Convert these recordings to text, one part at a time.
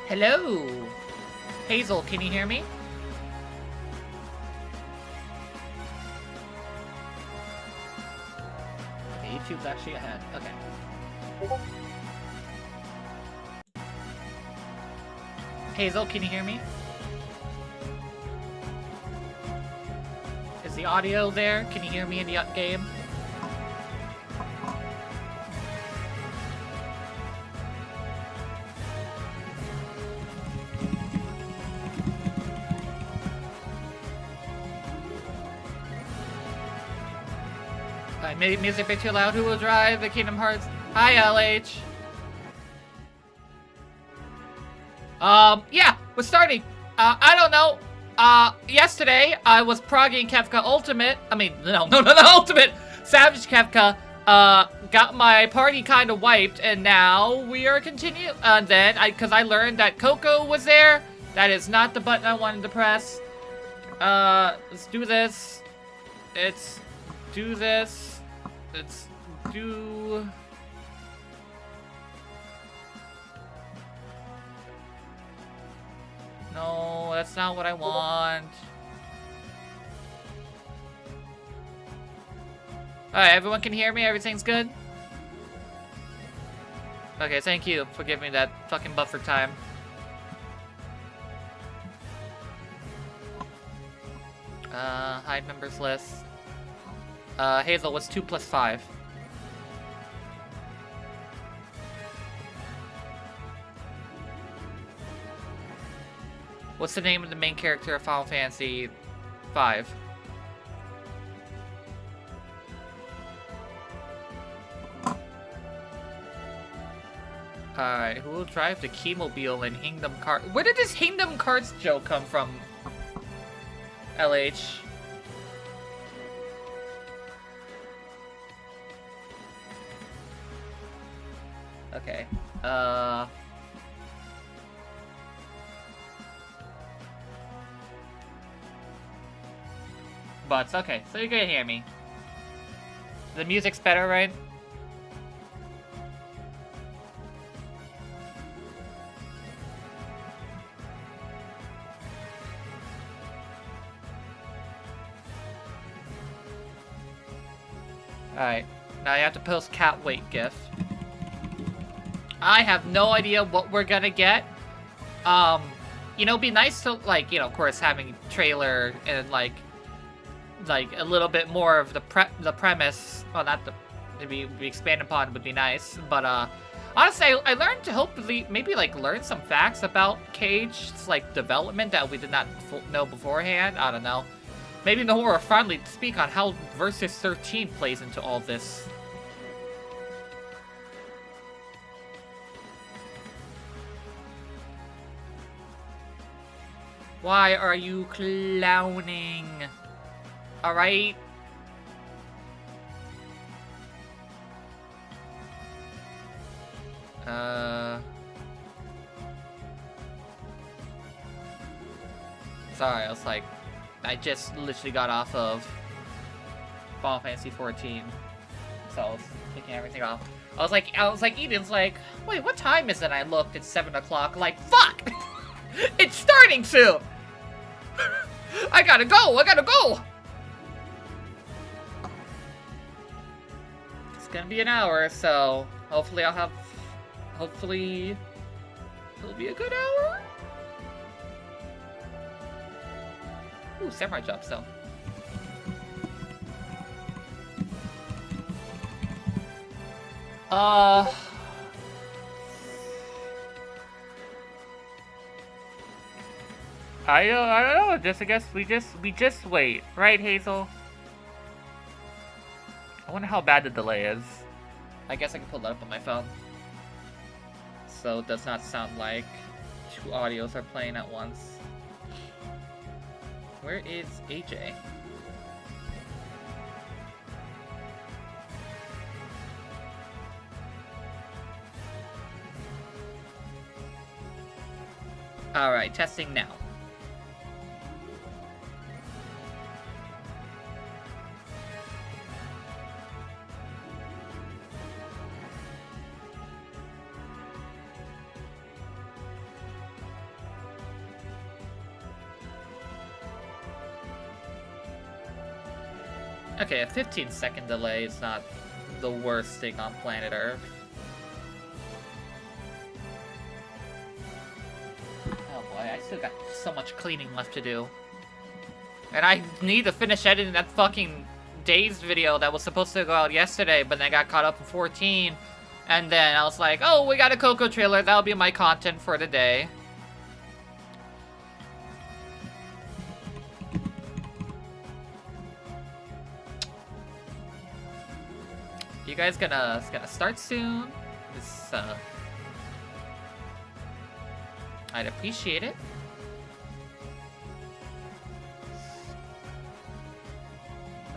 Hello? Hazel, can you hear me? Okay, YouTube's actually ahead. Okay. Hazel, can you hear me? Is the audio there? Can you hear me in the game? Maybe music a bit too loud. Who will drive the Kingdom Hearts? Hi, LH. Yeah, we're starting. I don't know. Yesterday I was progging Kefka Ultimate. I mean, no, Ultimate. Savage Kefka. Got my party kind of wiped, and now we are continuing. And then, because I learned that Coco was there. That is not the button I wanted to press. Let's do this. Let's do this. Let's do... No, that's not what I want. Alright, everyone can hear me? Everything's good? Okay, thank you for giving me that fucking buffer time. Hide members list. Hazel, what's 2 plus 5? What's the name of the main character of Final Fantasy 5? Alright, who will drive the Keymobile in Kingdom Cards? Where did this Kingdom Cards joke come from? LH. Okay. But okay, so you're gonna hear me. The music's better, right? Alright. Now you have to post cat weight gif. I have no idea what we're gonna get. You know, it'd be nice to, like, you know, of course, having trailer and, like a little bit more of the premise. Well, not the... to be expanded upon would be nice. But, honestly, I learned to hopefully maybe, like, learn some facts about Cage's, like, development that we did not know beforehand. I don't know. Maybe no more friendly to speak on how Versus 13 plays into all this. Why are you clowning? Alright? Sorry, I was like... I just literally got off of Final Fantasy 14. So I was taking everything off. I was like, Eden's like, wait, what time is it? I looked, it's 7 o'clock. Like, fuck! It's starting soon! I gotta go! It's gonna be an hour, so hopefully hopefully it'll be a good hour. Ooh, samurai jump, so. I don't know. I guess we just wait, right, Hazel? I wonder how bad the delay is. I guess I can pull that up on my phone, so it does not sound like 2 audios are playing at once. Where is AJ? Alright, testing now. Okay, a 15-second delay is not the worst thing on planet Earth. Oh boy, I still got so much cleaning left to do. And I need to finish editing that fucking Dazed video that was supposed to go out yesterday, but then got caught up in 14. And then I was like, oh, we got a Coco trailer, that'll be my content for the day. You guys gonna start soon? This, I'd appreciate it.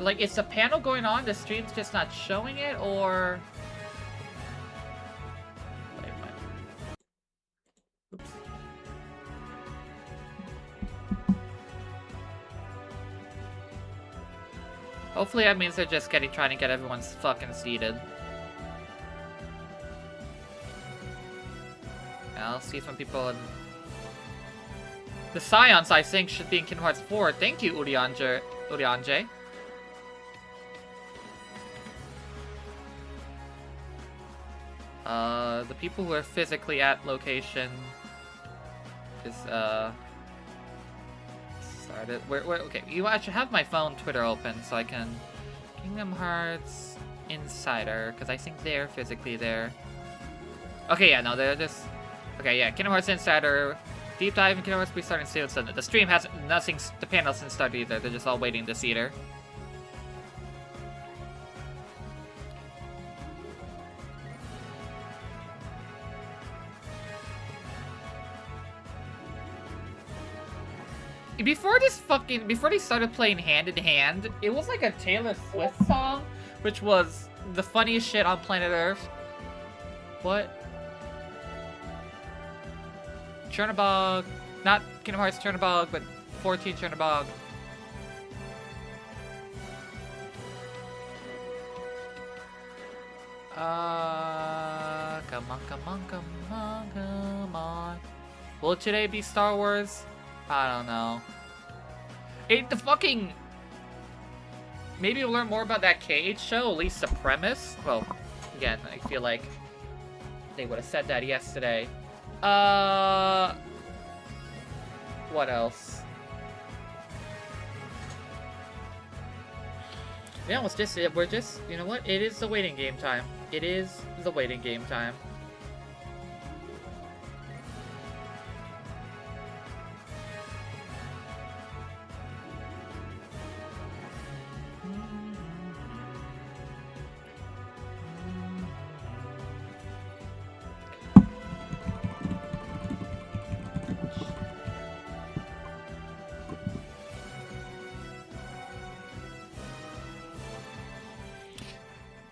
Like, is the panel going on? The stream's just not showing it, or? Wait. Oops. Hopefully that means they're just trying to get everyone fucking seated. I'll see some people in... The Scions, I think, should be in Kingdom Hearts 4. Thank you, Urianje. The people who are physically at location is, started. Okay, I should have my phone Twitter open so I can... Kingdom Hearts Insider, because I think they're physically there. Okay, yeah, no, they're just... Okay, yeah, Kingdom Hearts Insider, Deep Dive in Kingdom Hearts will be starting soon, so the stream has nothing, the panel hasn't started either, they're just all waiting to see her. Before they started playing Hand in Hand, it was like a Taylor Swift song, which was the funniest shit on planet Earth. What? Chernobog, not Kingdom Hearts Chernobog, but 14 Chernobog. Come on. Will today be Star Wars? I don't know. Maybe we'll learn more about that Cage show, at least the premise. Well, again, I feel like they would have said that yesterday. What else? Yeah, we're just, you know what? It is the waiting game time. It is the waiting game time.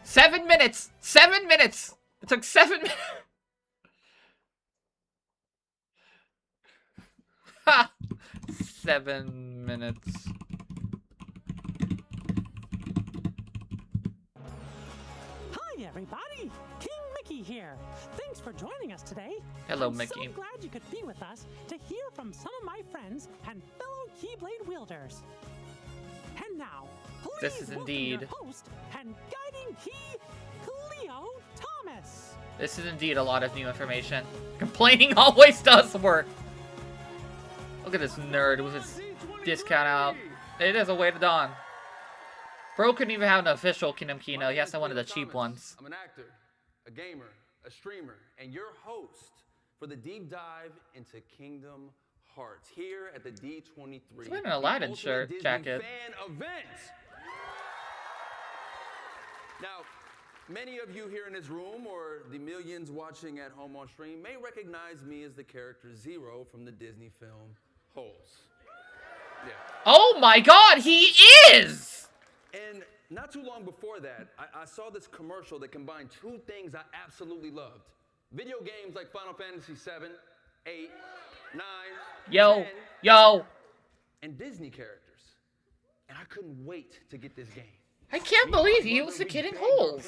Seven minutes! 7 minutes! It took 7 minutes! Ha! 7 minutes. Hi, everybody! King Mickey here. Thanks for joining us today. Hello, Mickey. I'm so glad you could be with us to hear from some of my friends and fellow Keyblade wielders. And now, please This is indeed... your host and guiding key, Cleo Thomas. This is indeed a lot of new information. Complaining always does work. Look at this nerd with his discount out. It is a way to dawn. Bro couldn't even have an official Kingdom Kino. He has to one of the cheap ones. I'm an actor, a gamer, a streamer, and your host for the deep dive into Kingdom Hearts here at the D23. He's wearing an Aladdin jacket. Fan event. Now, many of you here in this room or the millions watching at home on stream may recognize me as the character Zero from the Disney film Holes. Yeah. Oh my god, he is! And not too long before that, I saw this commercial that combined two things I absolutely loved. Video games like Final Fantasy 7, 8, 9, 10, and Disney characters. And I couldn't wait to get this game. I can't believe he was the kid in Holes.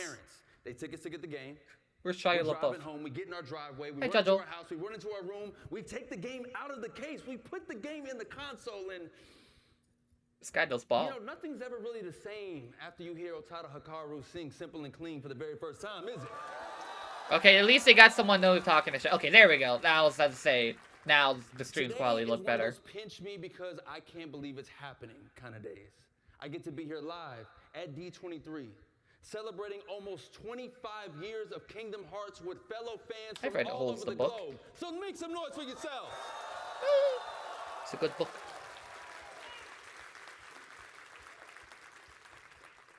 They took us to get the game. Where's Shia We're driving LaBeouf? home, we get in our driveway, we Hey, run into Jojo. our house, we run into our room, we take the game out of the case, we put the game in the console, and This guy knows ball. You know, nothing's ever really the same after you hear Otada Hikaru sing Simple and Clean for the very first time, is it? Okay, at least they got someone knows talking to shit. Okay, there we go. Now I was about to say, now the stream quality look better. Pinch me because I can't believe it's happening kind of days. I get to be here live at D23, celebrating almost 25 years of Kingdom Hearts with fellow fans from all over the globe. So make some noise for yourselves. It's a good book.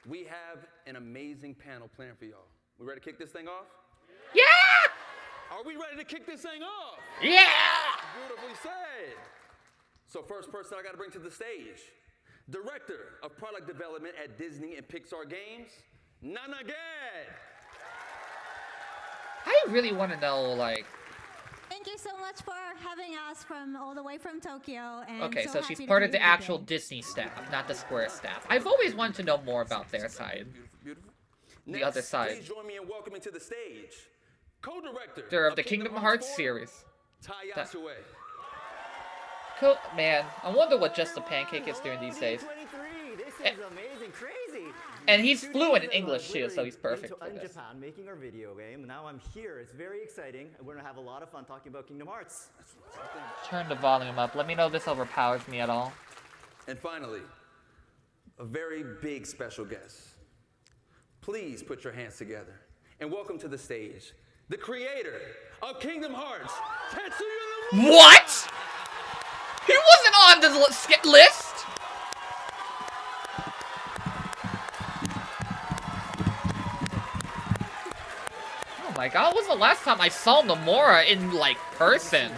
We have an amazing panel planned for y'all. We ready to kick this thing off? Yeah! Are we ready to kick this thing off? Yeah! Beautifully said. So first person I got to bring to the stage, Director of Product Development at Disney and Pixar Games, Nana Gad. I really want to know, like... Thank you so much for having us from all the way from Tokyo. And okay, so she's part of the actual Disney staff, not the Square staff. I've always wanted to know more about their side. Beautiful. The Next, other side. Please join me in welcoming to the stage, co-director They're of the Kingdom Hearts series. Tai Yasue. Cool. Man, I wonder what Just a Pancake is doing these days. D23, this is amazing, crazy. And he's fluent in English too, so he's perfect for in this. Japan, making our video game. Now I'm here. It's very exciting. We're gonna have a lot of fun talking about Kingdom Hearts. Turn the volume up. Let me know if this overpowers me at all. And finally, a very big special guest. Please put your hands together and welcome to the stage the creator of Kingdom Hearts, Tetsuya Nomura. What? He wasn't on the list. Oh my god, when was the last time I saw Nomura in, like, person?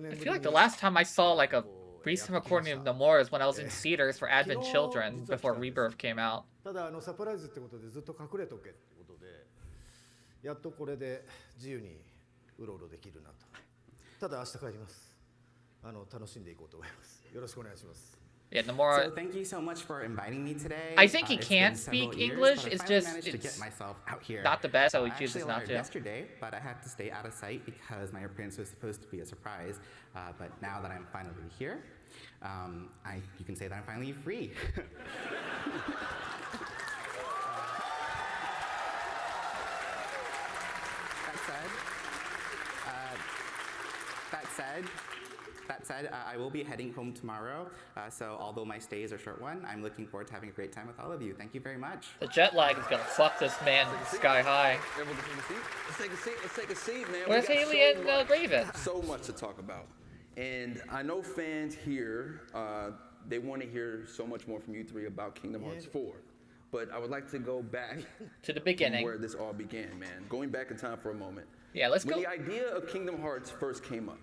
I feel like the last time I saw, like, a recent recording of Nomura is when I was in Cedars for Advent Children before Rebirth came out. やっとこれで自由にうろうろできるなと。ただ明日帰ります。楽しんでいこうと思います。よろしくお願いします。 Yeah, Nomura. So thank you so much for inviting me today. I think he can speak English. It's just to get myself out here. Not the best, so he chooses not to. Yesterday, but I had to stay out of sight because my appearance was supposed to be a surprise. But now that I'm finally here, you can say that I'm finally free. That said, I will be heading home tomorrow, so although my stay is a short one, I'm looking forward to having a great time with all of you. Thank you very much. The jet lag is gonna fuck this man sky high. Let's take a seat. Let's take a seat, man. Where's Haley and Graven? So much to talk about. And I know fans here, they want to hear so much more from you three about Kingdom Hearts 4. But I would like to go back to the beginning, where this all began, man. Going back in time for a moment. Yeah, let's go. When the idea of Kingdom Hearts first came up,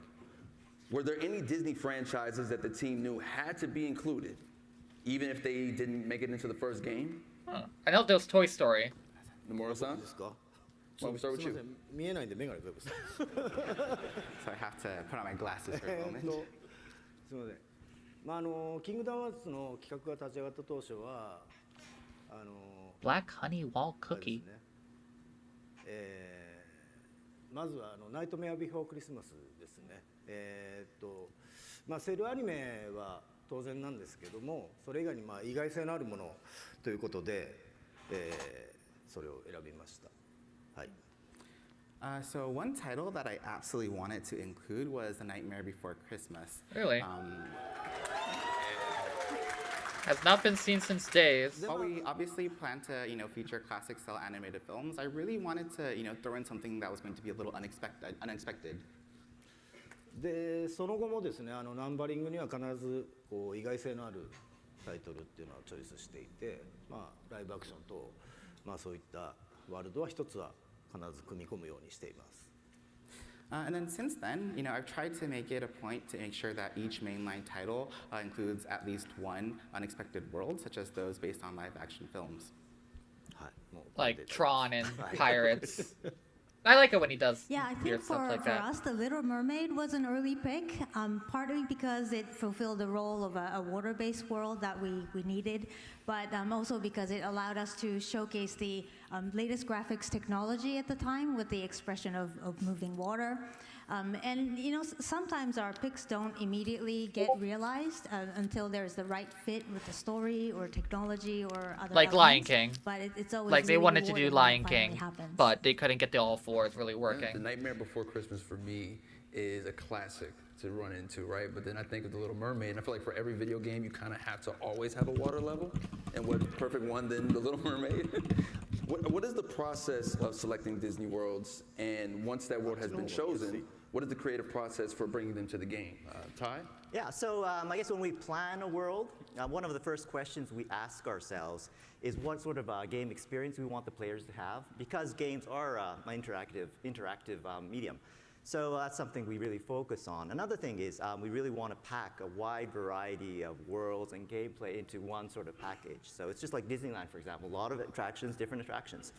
were there any Disney franchises that the team knew had to be included, even if they didn't make it into the first game? Huh. I know there was Toy Story. Nomura-san? Well, we start with you. So I have to put on my glasses for a moment. すみません。まあキングダムハーツの企画が立ち上がった当初はBlack Honey Wall Cookie。まずはナイトメアビフォークリスマスですね。まあセルアニメは当然なんですけども、それ以外にまあ意外性のあるものということで、それを選びました。はい。So one title that I absolutely wanted to include was The Nightmare Before Christmas. Really? Has not been seen since days. While we obviously plan to, feature classic style animated films, I really wanted to, throw in something that was going to be a little unexpected. で、その後もですね、ナンバリングには必ずこう意外性のあるタイトルっていうのをチョイスしていて、まあライブアクションとまあそういったワールドは一つは必ず組み込むようにしています。And then since then, I've tried to make it a point to make sure that each mainline title includes at least one unexpected world, such as those based on live-action films. Like Tron and Pirates. I like it when he does Yeah, I weird think stuff for, like for that. us, The Little Mermaid was an early pick, partly because it fulfilled the role of a water-based world that we needed, but also because it allowed us to showcase the latest graphics technology at the time with the expression of moving water. And you know, sometimes our picks don't immediately get realized until there's the right fit with the story or technology or other Like Lion elements. King. But it's always Like they really wanted to do rewarding when it Lion finally King, happens. but they couldn't get the all fours really The working. Nightmare Before Christmas for me is a classic to run into, right? But then I think of The Little Mermaid, and I feel like for every video game, you kind of have to always have a water level. And what perfect one than The Little Mermaid? What is the process of selecting Disney worlds? And once that world has been chosen, what is the creative process for bringing them to the game? Ty? Yeah, so I guess when we plan a world, one of the first questions we ask ourselves is what sort of game experience we want the players to have, because games are an interactive medium. So that's something we really focus on. Another thing is we really want to pack a wide variety of worlds and gameplay into one sort of package. So it's just like Disneyland, for example, a lot of attractions, different attractions.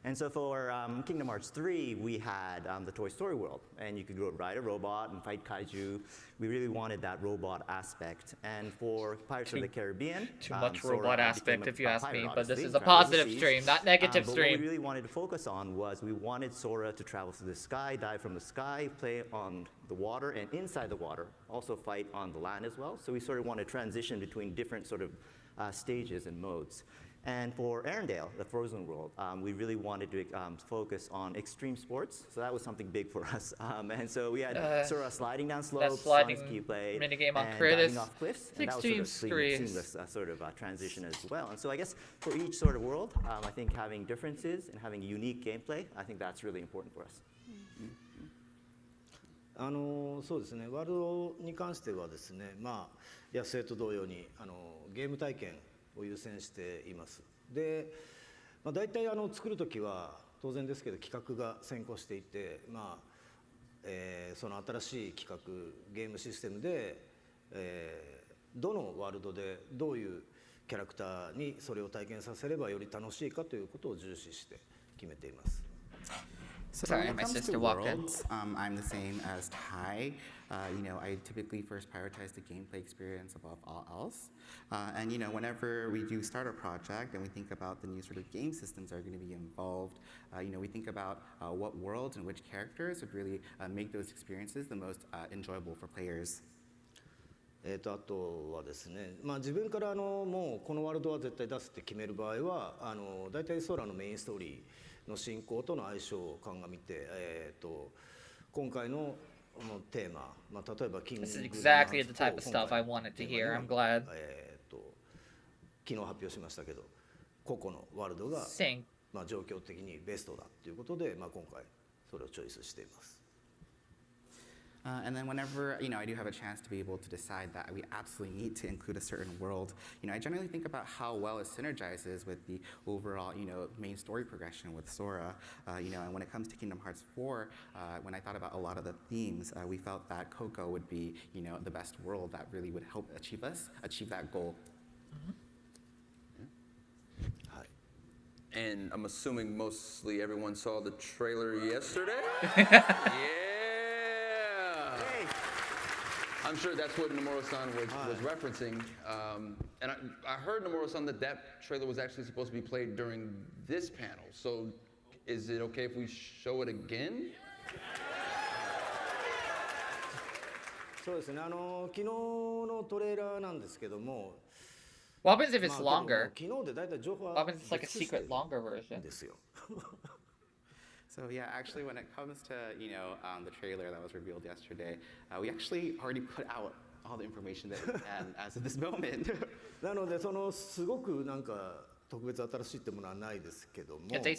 And so for Kingdom Hearts 3, we had the Toy Story world, and you could go ride a robot and fight kaiju. We really wanted that robot aspect. And for Pirates of the Caribbean, Too much Sora robot became aspect, if you ask me, pirate, but this obviously, is a traveled positive overseas. stream, not negative But stream. what we really wanted to focus on was we wanted Sora to travel through the sky, dive from the sky, play on the water, and inside the water, also fight on the land as well. So we sort of want to transition between different sort of stages and modes. And for Arendelle, the Frozen world, we really wanted to focus on extreme sports. So that was something big for us. And so we had Sora sliding down slopes, sliding Sonic's Keyblade, minigame on and Curtis. diving off cliffs. And that was sort of Extreme seamless sort of transition as well. And so I guess for each sort of world, I think having differences and having unique gameplay, I think that's really important for us. そうですね、ワールドに関してはですね、まあ、野生と同様にゲーム体験を優先しています。で、まあ、大体作るときは当然ですけど企画が先行していて、まあその新しい企画ゲームシステムで、どのワールドでどういうキャラクターにそれを体験させればより楽しいかということを重視して決めています。 So Sorry, when it my comes sister to walked in. worlds, I'm the same as Ty. You know, I typically first prioritize the gameplay experience above all else. And you know, whenever we do start a project and we think about the new sort of game systems that are going to be involved, you know, we think about what worlds and which characters would really make those experiences the most enjoyable for players. あとはですね、まあ、自分からもうこのワールドは絶対出すって決める場合は大体ソラのメインストーリーの進行との相性を鑑みて、今回のテーマ、まあ、例えばキング This is exactly the type of stuff I wanted to hear. I'm glad. 昨日発表しましたけど個々のワールドが、まあ、状況的にベストだということで、まあ、今回それをチョイスしています。 And then whenever, you know, I do have a chance to be able to decide that we absolutely need to include a certain world, you know, I generally think about how well it synergizes with the overall, you know, main story progression with Sora. You know, and when it comes to Kingdom Hearts 4, when I thought about a lot of the themes, we felt that Coco would be, you know, the best world that really would help achieve that goal. And I'm assuming mostly everyone saw the trailer yesterday? Yeah! I'm sure that's what Nomura-san was referencing. And I heard Nomura-san that trailer was actually supposed to be played during this panel. So is it okay if we show it again? そうですね、昨日のトレーラーなんですけども、 What happens if it's longer? 昨日でだいたい情報は What happens if it's like a secret longer version? ですよ。 So yeah, actually, when it comes to, you know, the trailer that was revealed yesterday, we actually already put out all the information that we can as of this moment. なのですごくなんか特別新しいってものはないですけども、 If they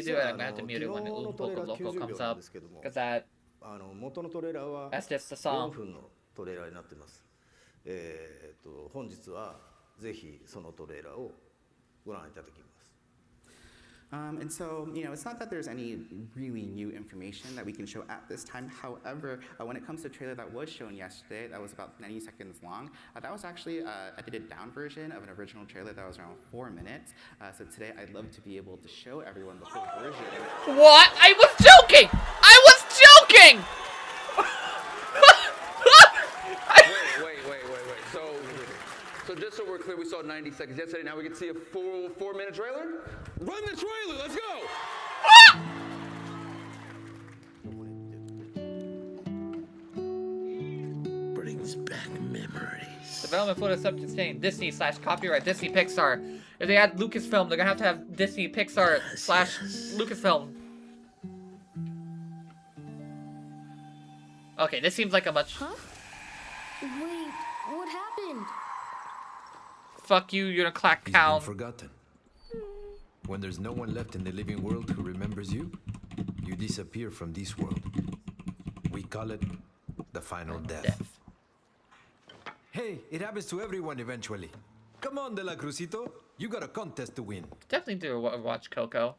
do it, I'm gonna have to mute it when the Oompoka Loco comes up, because that 元のトレーラーは that's just the 4 song. 分のトレーラーになってます。本日はぜひそのトレーラーをご覧いただきます。 And so, you know, it's not that there's any really new information that we can show at this time. However, when it comes to the trailer that was shown yesterday, that was about 90 seconds long, that was actually a edited down version of an original trailer that was around 4 minutes. So today, I'd love to be able to show everyone the full version. What? I was joking! joking! I was joking! Wait. So just so we're clear, we saw 90 seconds yesterday. Now we get to see a full 4-minute trailer? Run the trailer, let's go! Brings back memories. Development photo subject saying Disney / copyright Disney Pixar. If they add Lucasfilm, they're gonna have to have Disney Pixar / Lucasfilm. Okay, this seems like a much. Huh? Wait, what happened? Fuck you, you're a clack He's cow. been forgotten. When there's no one left in the living world who remembers you, you disappear from this world. We call it the final death. Hey, it happens to everyone eventually. Come on, De La Cruzito. You got a contest to win. Definitely do watch Coco.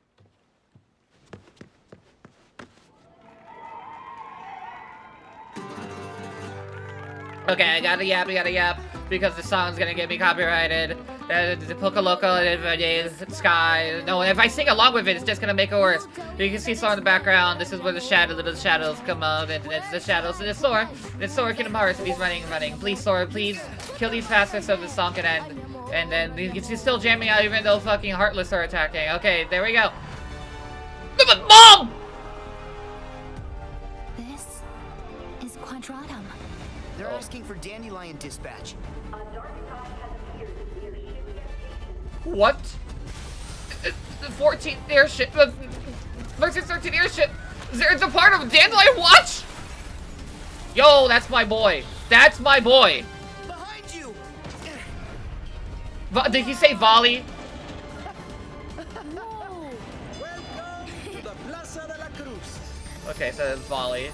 Okay, I gotta yap, because the song's gonna get me copyrighted. The Poco Loco, Sky. No, if I sing along with it, it's just gonna make it worse. You can see Sora in the background. This is where the shadows come out, and it's the shadows. And it's Sora Kingdom Hearts, and he's running. Please, Sora, please kill these faster so the song can end. And then he's still jamming out even though fucking Heartless are attacking. Okay, there we go. Mom! This is Quadratum. They're asking for Dandelion dispatch. What? The 14th airship, the 13th airship. It's a part of Dandelion Watch? Yo, that's my boy. That's my boy. Behind you. Did he say volley? Whoa! Welcome to the Plaza de la Cruz. Okay, so it's volley.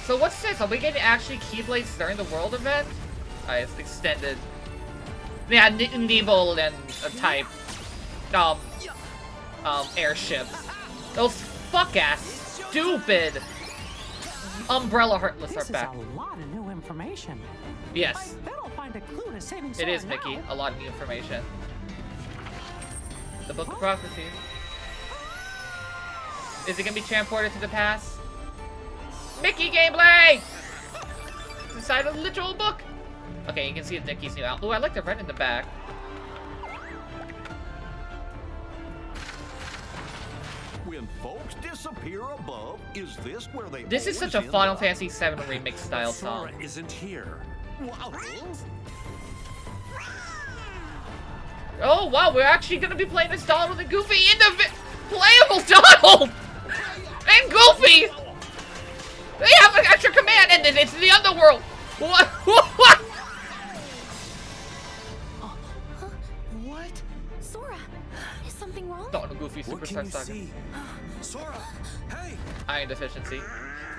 So what's this? Are we getting actually Keyblades during the world event? It's extended. Yeah, Nibble and a type. Airships. Those fuck-ass, stupid Umbrella Heartless are back. This is a lot of new information. Yes. I bet I'll find a clue to saving It Sora is, Mickey. now. A lot of new information. The Book of Prophecy. Is it gonna be transported to the past? Mickey gameplay! It's inside a literal book. Okay, you can see Mickey's new out. Ooh, I like the red in the back. When folks disappear above, is this where they This is such a always Final end up? Fantasy VII remix style song. Sora isn't here. Wow. Oh wow, we're actually gonna be playing as Donald and Goofy in the playable Donald and Goofy. They have an extra command, and it's the underworld. What? What? What? Sora, is something wrong? Donald and Goofy What Superstar can you Saga. see? Sora, hey! Iron deficiency.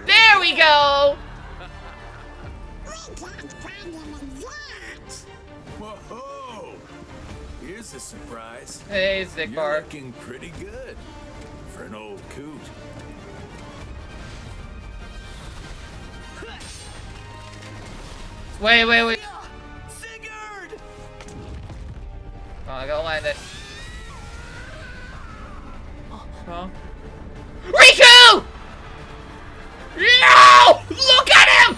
There we go. Whoa! Here's a surprise. Hey, Zick You're Bar. looking pretty good for an old coot. Wait. Sigurd! Oh, I gotta land it. Huh? Riku! No! Look at him!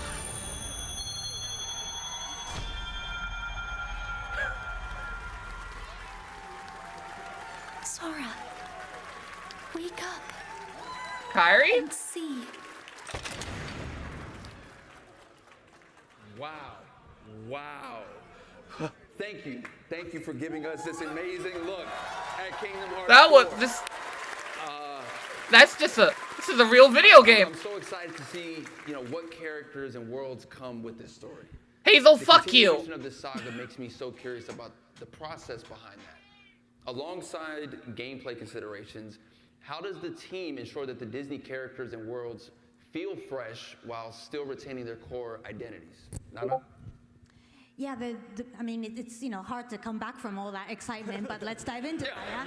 Sora, wake up Kairi? and see. Wow. Thank you for giving us this amazing look at Kingdom Hearts. That was 4. this. This is a real video game. I'm so excited to see, what characters and worlds come with this story. Hazel, The fuck you. continuation of this saga makes me so curious about the process behind that. Alongside gameplay considerations, how does the team ensure that the Disney characters and worlds feel fresh while still retaining their core identities? Nana? Yeah, I mean, it's hard to come back from all that excitement, but let's dive into it. Yeah?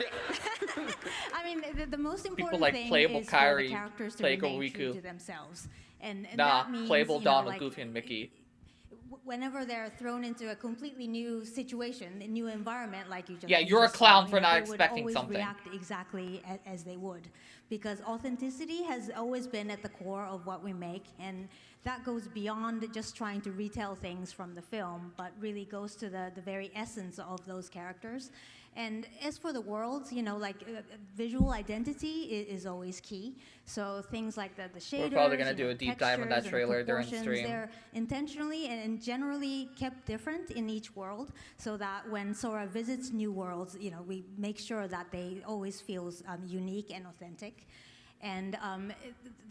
I mean, the most important like thing playable is for Kairi, the characters to playable remain true Riku. to themselves, and Nah, that means, playable Donald, like, Goofy, and Mickey. whenever they're thrown into a completely new situation, a new environment, like you just Yeah, you you're a just clown saw, for not they expecting would always something. react exactly as they would, because authenticity has always been at the core of what we make, and that goes beyond just trying to retell things from the film, but really goes to the very essence of those characters. And as for the worlds, visual identity is always key. So things like the shaders, We're probably gonna do a deep dive on that textures and trailer during proportions, stream. they're intentionally and generally kept different in each world, so that when Sora visits new worlds, we make sure that they always feels unique and authentic. And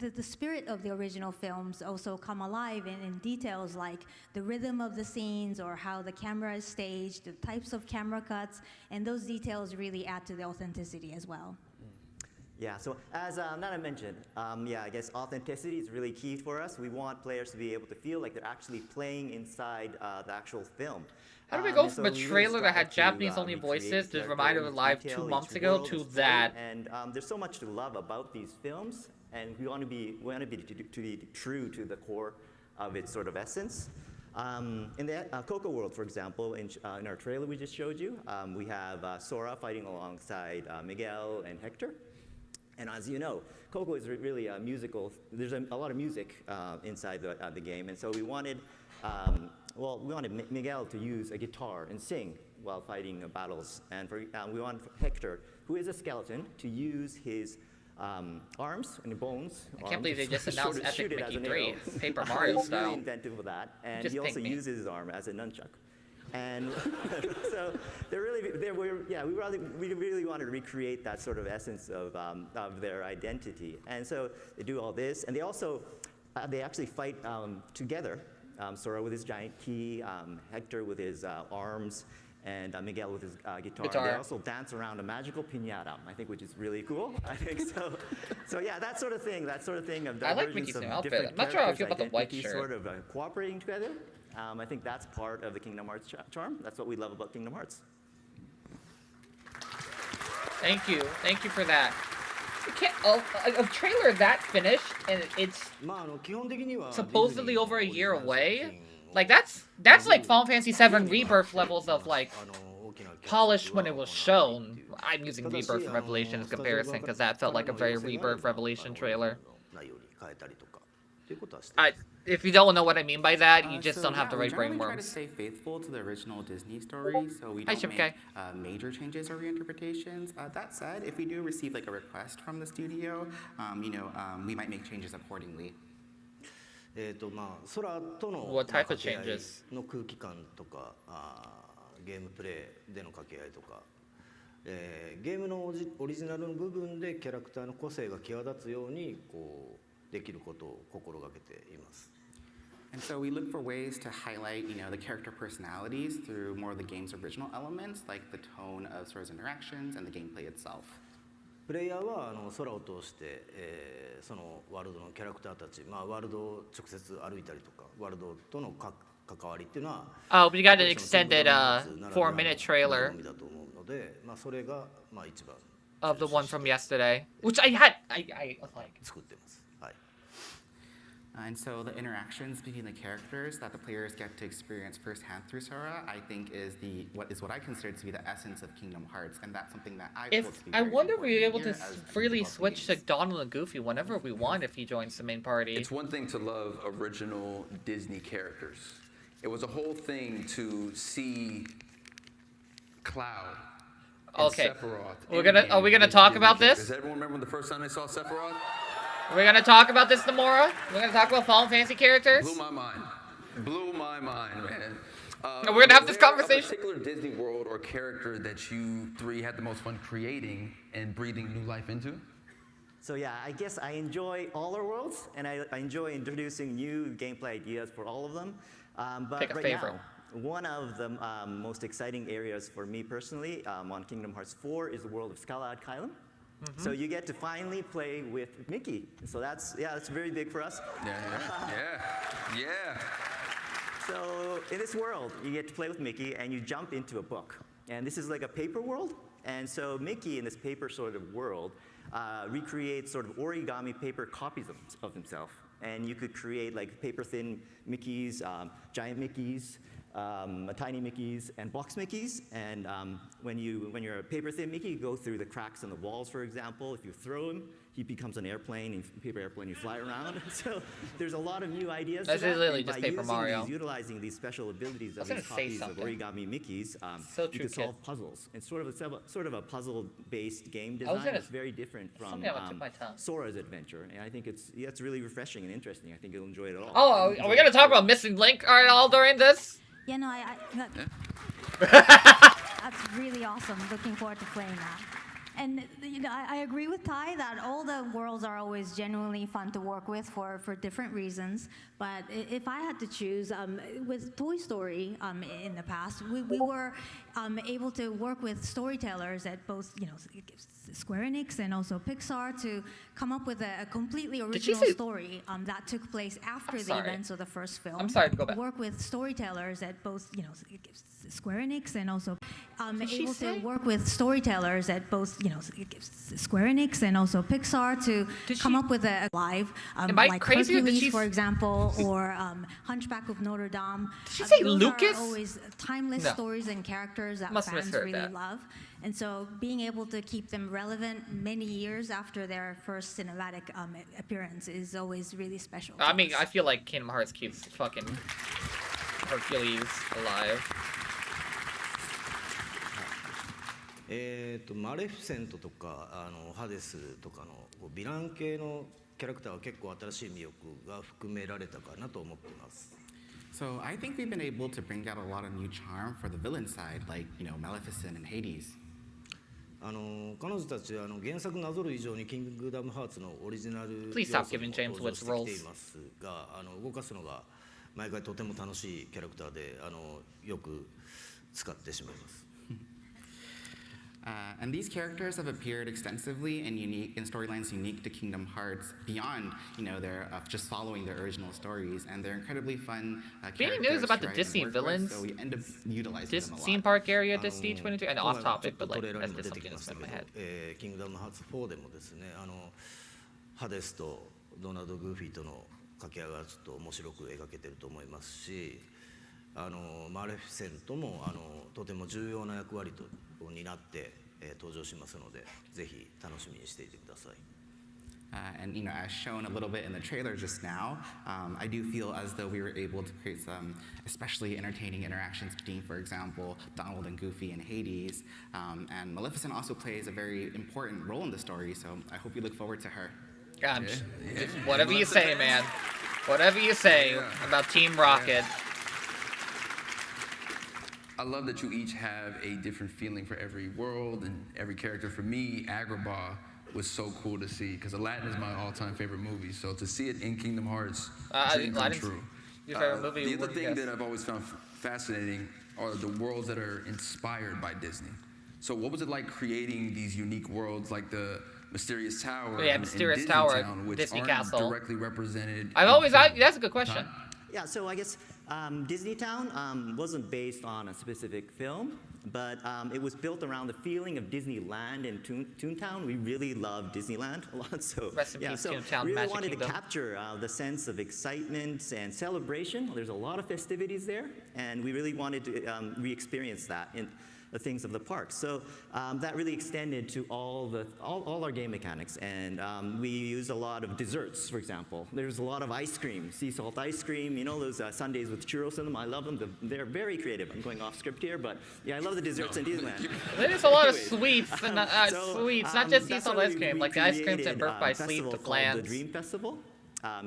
the spirit of the original films also come alive in details like the rhythm of the scenes or how the camera is staged, the types of camera cuts, and those details really add to the authenticity as well. Yeah, so as Nana mentioned, I guess authenticity is really key for us. We want players to be able to feel like they're actually playing inside the actual film. How do we go And from a so we trailer that had strive to, Japanese-only recreate voices to character Reminder each Live detail, 2 each months ago world, to each that? And there's so much to love about these films, and we want to be true to the core of its sort of essence. In the Coco world, for example, in our trailer we just showed you, we have Sora fighting alongside Miguel and Hector. And as you know, Coco is really a musical. There's a lot of music inside the game, and so we wanted Miguel to use a guitar and sing while fighting battles. And we want Hector, who is a skeleton, to use his arms and bones. I can't believe they just to announced shoot Epic it as Mickey an 3, arrow. Paper Mario He's style. really inventive with that, and Just he also pink me. uses his arm as a nunchuck. And so we really wanted to recreate that sort of essence of their identity. And so they do all this, and they also they actually fight together. Sora with his giant key, Hector with his arms, and Miguel with his guitar. And they also dance around a magical piñata, I think, which is really cool. I think so. So yeah, that sort of thing of I like divergence Mickey's of new outfit. different I'm not sure how I characters' feel about the white identities shirt. sort of cooperating together. I think that's part of the Kingdom Hearts charm. That's what we love about Kingdom Hearts. Thank you for that. A trailer that finished and it's supposedly over a year away. Like that's like Final Fantasy VII Rebirth levels of like polished when it was shown. I'm using Rebirth and Revelation as comparison because that felt like a very Rebirth Revelation trailer. If you don't know what I mean by that, you just don't have the right we generally try to brainworms. stay faithful to the original Disney story, so we Hi, don't Shipke. make major changes or reinterpretations. That said, if we do receive like a request from the studio, we might make changes accordingly. What type of changes? の空気感とかゲームプレイでの掛け合いとか、ゲームのオリジナルの部分でキャラクターの個性が際立つようにこうできることを心がけています。 And so we look for ways to highlight, the character personalities through more of the game's original elements, like the tone of Sora's interactions and the gameplay itself. プレイヤーは空を通して、そのワールドのキャラクターたち、ワールドを直接歩いたりとか、ワールドとの関わりっていうのは、Oh, we got an extended 4-minute trailer だと思うので、それが一番 of the one from yesterday, which I like. 作ってます。はい。 And so the interactions between the characters that the players get to experience firsthand through Sora, I think is what I consider to be the essence of Kingdom Hearts, and that's something that I If hope to be I very wonder if we'd be able important to here as freely we develop the switch to games. Donald and Goofy whenever we want if he joins the main party. It's one thing to love original Disney characters. It was a whole thing to see Cloud and Okay. Sephiroth. Are we gonna talk about this? Does everyone remember the first time they saw Sephiroth? We're gonna talk about this, Nomura? We're gonna talk about Final Fantasy characters? Blew my mind. Blew my mind, man. And we're gonna have this was there conversation. A particular Disney world or character that you three had the most fun creating and breathing new life into? So yeah, I guess I enjoy all our worlds, and I enjoy introducing new gameplay ideas for all of them. But Pick a right favorite. now, one of the most exciting areas for me personally on Kingdom Hearts 4 is the world of Skylark Island. So you get to finally play with Mickey. So that's very big for us. Yeah. So in this world, you get to play with Mickey, and you jump into a book. And this is like a paper world. And so Mickey, in this paper sort of world, recreate sort of origami paper copies of himself. And you could create like paper-thin Mickeys, giant Mickeys, tiny Mickeys, and box Mickeys. And when you're a paper-thin Mickey, you go through the cracks in the walls, for example. If you throw him, he becomes an airplane, a paper airplane, you fly around. So there's a lot of new ideas. That's literally just Paper Mario. Utilizing these special abilities of these copies of origami Mickeys, you can solve puzzles. It's sort of a puzzle-based game design. It's very different from Sora's adventure, and I think it's really refreshing and interesting. I think you'll enjoy it all. Oh, are we gonna talk about Missing Link all during this? Yeah, no, that's really awesome. Looking forward to playing that. And I agree with Ty that all the worlds are always genuinely fun to work with for different reasons. But if I had to choose, with Toy Story in the past, we were able to work with storytellers at both Square Enix and also Pixar to come up with a completely original story that took place after the events of the first film. I'm sorry to go back. Work with storytellers at both Square Enix and also able to work with storytellers at both Square Enix and also Pixar to come up with a live like Hercules, for example, or Hunchback of Notre Dame. Did she say those Lucas? Are always timeless stories and characters that fans really love. And so being able to keep them relevant many years after their first cinematic appearance is always really special. I mean, I feel like Kingdom Hearts keeps fucking Hercules alive. マレフィセントとかハデスとかのヴィラン系のキャラクターは結構新しい魅力が含められたかなと思っています。So I think we've been able to bring out a lot of new charm for the villain side, like Maleficent and Hades. 彼女たちは原作なぞる以上にキングダムハーツのオリジナル要素を登場してきていますが、動かすのが毎回とても楽しいキャラクターでよく使ってしまいます。And these characters have appeared extensively in storylines unique to Kingdom Hearts beyond, their just following their original stories, and they're incredibly fun characters. Any news about the Disney villains? So we end up utilizing them a lot. Theme park area, Disney 23, and off topic, but like that's just something that's in my head. Kingdom Hearts 4でもですね、ハデスとドナルド・グーフィーとの掛け合いがちょっと面白く描けてると思いますし、マレフィセントもとても重要な役割を担って登場しますので、ぜひ楽しみにしていてください。And as shown a little bit in the trailer just now, I do feel as though we were able to create some especially entertaining interactions between, for example, Donald and Goofy and Hades. And Maleficent also plays a very important role in the story, so I hope you look forward to her. God, whatever you say, man. Whatever you say about Team Rocket. I love that you each have a different feeling for every world and every character. For me, Agrabah was so cool to see because Aladdin is my all-time favorite movie. So to see it in Kingdom Hearts, dream come true. Your favorite movie? The other thing that I've always found fascinating are the worlds that are inspired by Disney. So what was it like creating these unique worlds like the Mysterious Tower Mysterious Tower, Town, which Disney aren't Castle. directly represented? That's a good question. Yeah, so I guess Disney Town wasn't based on a specific film, but it was built around the feeling of Disneyland and Toontown. We really love Disneyland a lot, so Rest in peace, Toontown, really Magic wanted Kingdom. to capture the sense of excitement and celebration. There's a lot of festivities there, and we really wanted to re-experience that in the things of the park. So that really extended to all our game mechanics, and we used a lot of desserts, for example. There's a lot of ice cream, sea salt ice cream, those sundaes with churros in them. I love them. They're very creative. I'm going off script here, but yeah, I love the desserts in Disneyland. There's a lot of sweets, and sweets, not just sea salt ice cream, like the ice cream to birth by sleep to plans. The Dream Festival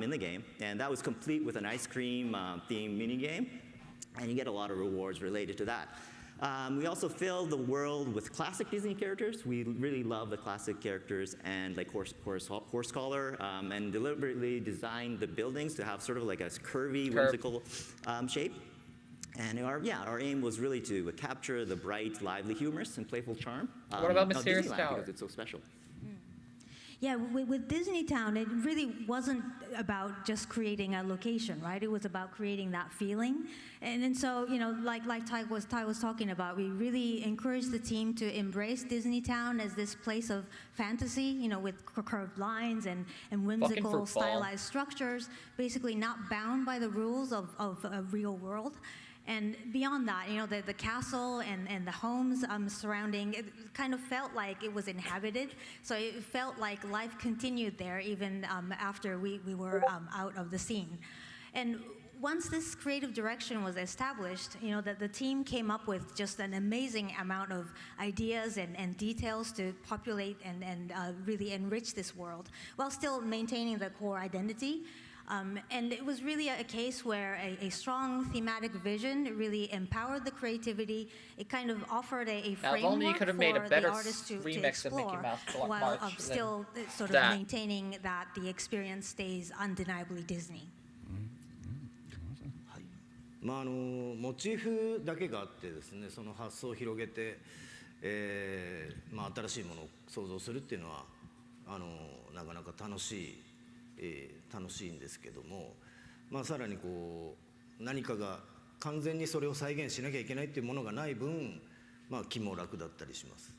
in the game, and that was complete with an ice cream themed mini game, and you get a lot of rewards related to that. We also filled the world with classic Disney characters. We really love the classic characters and like Horsecollar, and deliberately designed the buildings to have sort of like a curvy, whimsical shape. And our aim was really to capture the bright, lively, humorous, and playful charm. What about Mysterious Disneyland, Tower? because it's so special. Yeah, with Disney Town, it really wasn't about just creating a location, right? It was about creating that feeling. And so, you know, like Ty was talking about, we really encouraged the team to embrace Disney Town as this place of fantasy, you know, with curved lines and whimsical, stylized structures, basically not bound by the rules of a real world. And beyond that, you know, the castle and the homes surrounding, it kind of felt like it was inhabited. So it felt like life continued there even after we were out of the scene. And once this creative direction was established, you know, the team came up with just an amazing amount of ideas and details to populate and really enrich this world while still maintaining the core identity. And it was really a case where a strong thematic vision really empowered the creativity. It kind of offered a framework only you could have made a for better the artist to remix of Mickey explore, Mouse while March still sort of that. maintaining that the experience stays undeniably Disney. まあモチーフだけがあってですね、その発想を広げて、まあ新しいものを想像するっていうのはなかなか楽しいんですけども、まあさらにこう何かが完全にそれを再現しなきゃいけないっていうものがない分、まあ気も楽だったりします。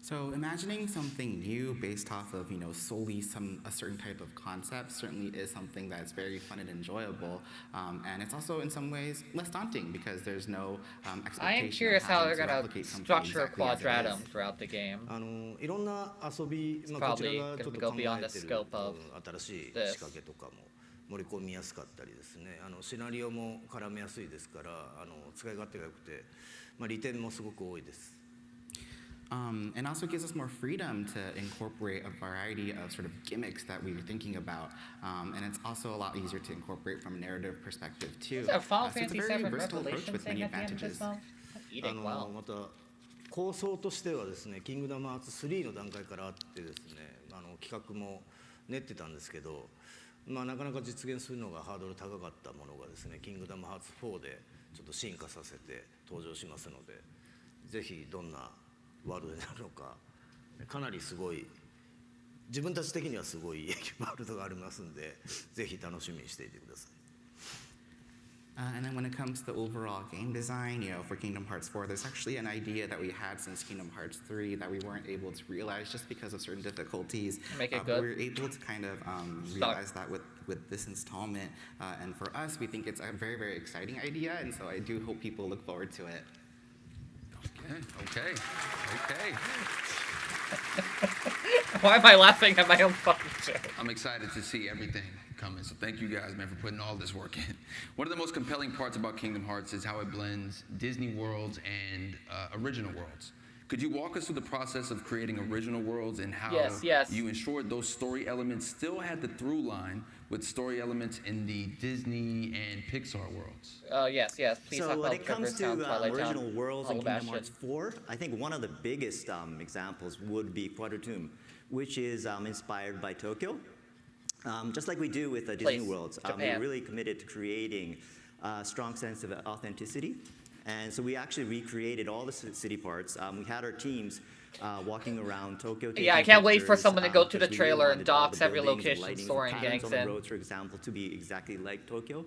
So imagining something new based off of, solely a certain type of concept certainly is something that's very fun and enjoyable. And it's also in some ways less daunting because there's no expectation. I am curious how they're going to structure Quadratum throughout the game. いろんな遊び、It's こちら probably がちょっ going と to 考 go beyond え the てる scope of 新しい this. 仕掛けとかも盛り込みやすかったりですね、シナリオも絡めやすいですから、使い勝手が良くて、まあ利点もすごく多いです。And also gives us more freedom to incorporate a variety of sort of gimmicks that we were thinking about. And it's also a lot easier to incorporate from a narrative perspective too. Is that Final So it's a Fantasy very VII versatile approach Revelation with thing many at the end of this advantages. film? Eating well. また構想としてはですね、キングダムハーツ3の段階からあってですね、企画も練ってたんですけど、まあなかなか実現するのがハードル高かったものがですね、キングダムハーツ4でちょっと進化させて登場しますので、ぜひどんなワールドになるのか、かなりすごい自分たち的にはすごいワールドがありますんで、ぜひ楽しみにしていてください。And then when it comes to the overall game design, for Kingdom Hearts 4, there's actually an idea that we had since Kingdom Hearts 3 that we weren't able to realize just because of certain difficulties. Make it But good. we were able to kind of realize that with this installment. And for us, we think it's a very, very exciting idea. And so I do hope people look forward to it. Okay. Why am I laughing at my own fucking joke? I'm excited to see everything coming. So thank you guys, man, for putting all this work in. One of the most compelling parts about Kingdom Hearts is how it blends Disney worlds and original worlds. Could you walk us through the process of creating original worlds and how you ensured those story elements still had the through line with story elements in the Disney and Pixar worlds? Yes. Please talk So when about it comes to Twilight Town, original worlds in Hollow Kingdom Bastion. Hearts 4, I think one of the biggest examples would be Quadratum, which is inspired by Tokyo. Just like we do with Disney Worlds, we're really committed to creating a strong sense of authenticity. And so we actually recreated all the city parts. We had our teams walking around Tokyo. Yeah, I can't wait for pictures, someone to go to the because we really trailer and wanted all dox the every buildings and location lightings and Soaring patterns Gang's on the in. roads, for example, to be exactly like Tokyo.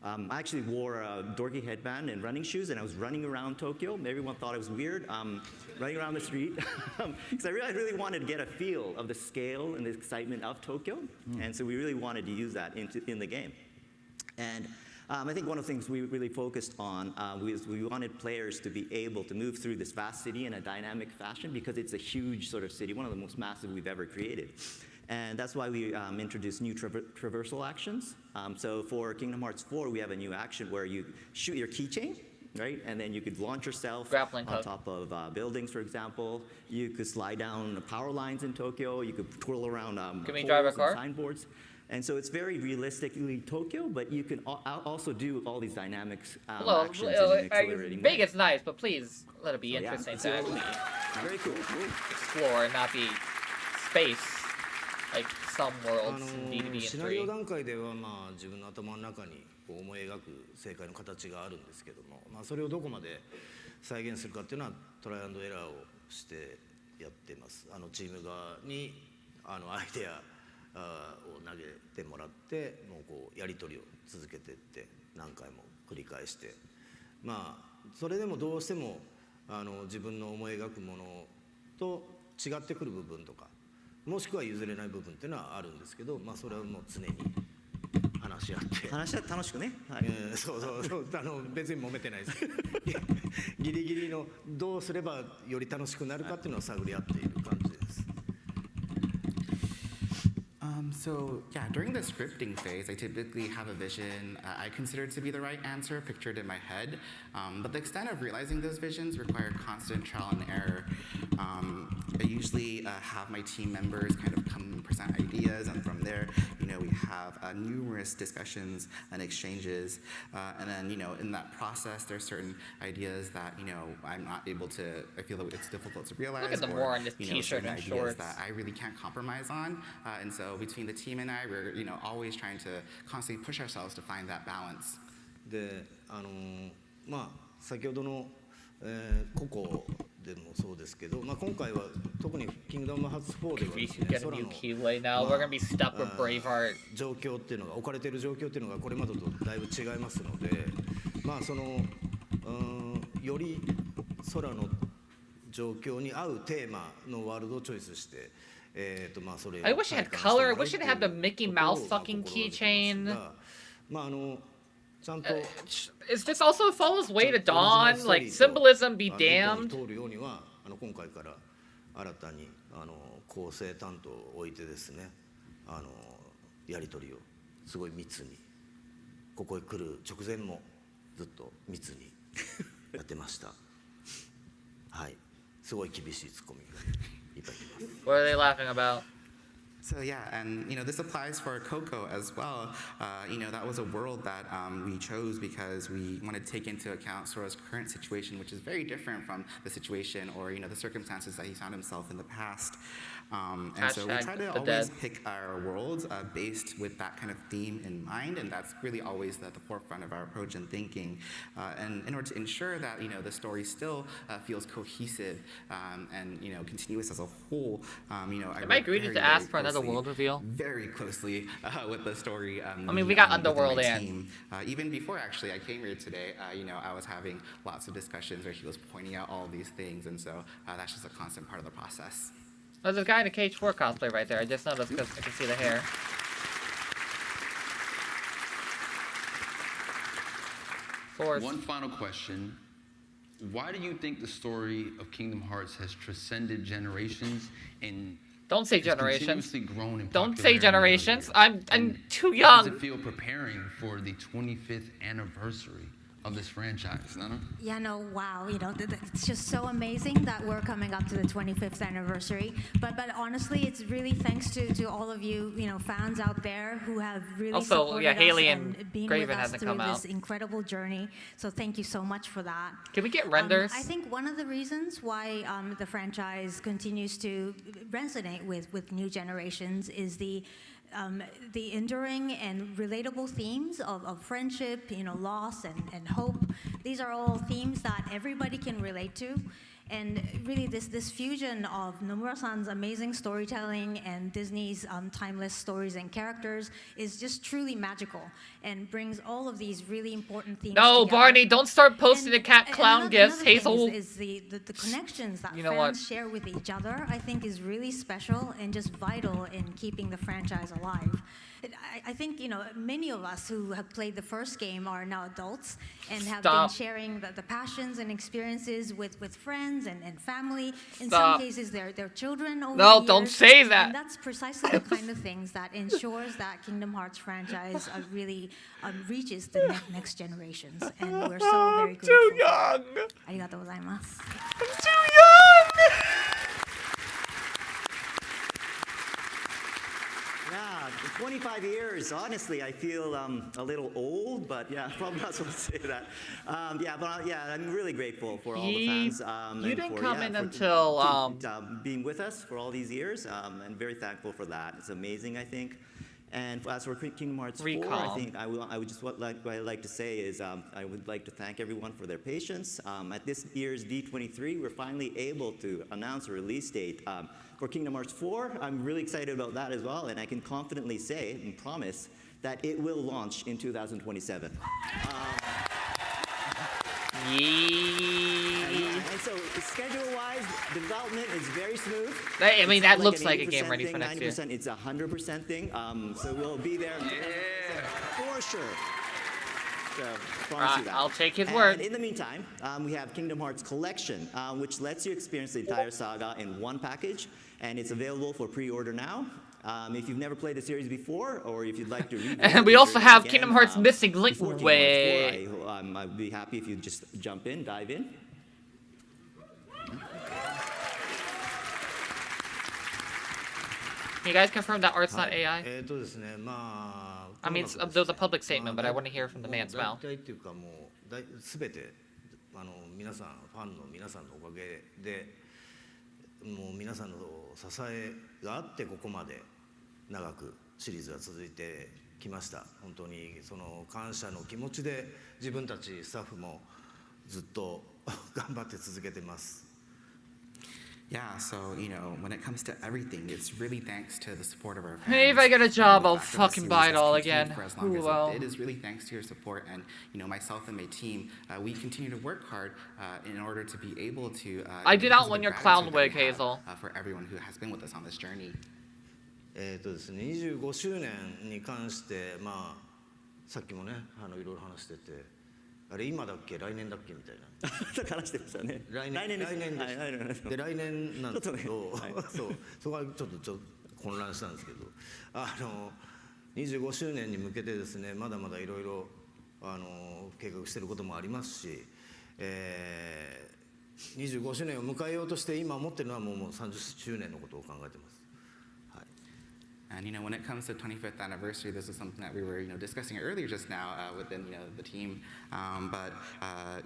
I actually wore a dorky headband and running shoes, and I was running around Tokyo. Everyone thought it was weird, running around the street, because I really wanted to get a feel of the scale and the excitement of Tokyo, and so we really wanted to use that in the game. And I think one of the things we really focused on was we wanted players to be able to move through this vast city in a dynamic fashion because it's a huge sort of city, one of the most massive we've ever created. And that's why we introduced new traversal actions. So for Kingdom Hearts 4, we have a new action where you shoot your keychain, right? And then you could launch yourself on top of buildings, for example. You could slide down power lines in Tokyo. You could twirl around Can we drive a car? signboards. And so it's very realistically Tokyo, but you can also do all these dynamics actions in an accelerating way. Make it's nice, but please let it be interesting to actually very cool. explore and not be space like some worlds need to be in シナリオ 3. 段階では自分の頭の中に思い描く正解の形があるんですけども、それをどこまで再現するかっていうのはトライアンドエラーをしてやってます。チーム側にアイデアを投げてもらってもうこうやり取りを続けていって何回も繰り返して、それでもどうしても自分の思い描くものと違ってくる部分とかもしくは譲れない部分っていうのはあるんですけど、それはもう常に話し合って話し合って楽しくね、はい、そう別に揉めてないですギリギリのどうすればより楽しくなるかっていうのを探り合っている感じです。So yeah, during the scripting phase, I typically have a vision I consider to be the right answer pictured in my head, but the extent of realizing those visions require constant trial and error. I usually have my team members kind of come and present ideas, and from there, we have numerous discussions and exchanges, and then, in that process, there's certain ideas that, I'm not able to, I feel that it's difficult to realize. Look at the more on this t-shirt and shorts. That I really can't compromise on, and so between the team and I, we're, always trying to constantly push ourselves to find that balance. で、先ほどの、ココでもそうですけど、今回は特にキングダムハーツ4ではですね、空の状況っていうのが置かれている状況っていうのがこれまでとだいぶ違いますので、より空の状況に合うテーマのワールドをチョイスして。I wish it had color. I wish it had the Mickey Mouse fucking keychain. It's just also follows Way to Dawn. Like, symbolism be damned. 今回から新たに構成担当を置いてですね、やり取りをすごい密にここへ来る直前もずっと密にやってました。はい、すごい厳しいツッコミが。What are they laughing about? So yeah, and this applies for Coco as well. That was a world that we chose because we wanted to take into account Sora's current situation, which is very different from the situation or the circumstances that he found himself in the past. And so we try to always pick our worlds based with that kind of theme in mind, and that's really always at the forefront of our approach and thinking. And in order to ensure that the story still feels cohesive and continuous as a whole, Am I greedy to ask for another world reveal? Very closely with the story. I mean, we got Underworld and even before actually I came here today, I was having lots of discussions where he was pointing out all these things, and so that's just a constant part of the process. There's a guy in a Cage 4 cosplay right there. I just noticed because I can see the hair. One final question. Why do you think the story of Kingdom Hearts has transcended generations and don't say generations. Grown in don't say generations. I'm too young. How does it feel preparing for the 25th anniversary of this franchise, Nana? Yeah, no, wow. It's just so amazing that we're coming up to the 25th anniversary. But honestly, it's really thanks to all of you, fans out there who have really supported us Haley and been Graven with us hasn't through come this incredible journey. So thank you so much for that. Can we get renders? I think one of the reasons why the franchise continues to resonate with new generations is the enduring and relatable themes of friendship, loss and hope. These are all themes that everybody can relate to. And really, this fusion of Nomura-san's amazing storytelling and Disney's timeless stories and characters is just truly magical and brings all of these really important themes No, together. Barney, don't start posting the cat clown gifts, Hazel. Is the connections that fans share with each other, I think, is really special and just vital in keeping the franchise alive. I think, many of us who have played the first game are now adults and have been sharing the passions and experiences with friends and family. In some cases, their children over the years. Don't say that. And that's precisely the kind of things that ensures that Kingdom Hearts franchise really reaches the next generations. And we're so very grateful. I'm too young. Arigatou gozaimasu. I'm too young. Yeah, 25 years. Honestly, I feel a little old, but yeah, probably not supposed to say that. I'm really grateful for all the fans. You didn't come in until being with us for all these years, and very thankful for that. It's amazing, I think. And as for Kingdom Hearts 4, I think I would just what I'd like to say is I would like to thank everyone for their patience. At this year's D23, we're finally able to announce a release date for Kingdom Hearts 4. I'm really excited about that as well, and I can confidently say and promise that it will launch in 2027. And so, schedule-wise, development is very smooth. I mean, that looks like a 80% game ready thing, for next year. 90%, it's a 100% thing. So we'll be there for sure. So, promise you that. I'll take his word. And in the meantime, we have Kingdom Hearts Collection, which lets you experience the entire saga in one package, and it's available for pre-order now. If you've never played the series before, or if you'd like to read and we also have again, Kingdom Hearts Missing Link. Wait. I'd be happy if you just jump in, dive in. Can you guys confirm that art's not AI? I mean, there was a public statement, but I want to hear from the man's mouth. 全て皆さんファンの皆さんのおかげでもう皆さんの支えがあってここまで長くシリーズが続いてきました。本当にその感謝の気持ちで自分たちスタッフもずっと頑張って続けてます。Yeah, so, when it comes to everything, it's really thanks to the support of our fans. Hey, if I get a job, I'll fucking buy it all again. For as long as it is really thanks to your support, and, myself and my team, we continue to work hard in order to be able to... I did not want your clown wig, Hazel. For everyone who has been with us on this journey. ですね、25周年に関して、さっきもね、いろいろ話してて、あれ今だっけ来年だっけみたいな話してましたね。来年で来年なんですけど、そこはちょっと混乱したんですけど、25周年に向けてですね、まだまだいろいろ計画していることもありますし、25周年を迎えようとして今思ってるのはもう30周年のことを考えてます。And when it comes to 25th anniversary, this is something that we were discussing earlier just now within the team. But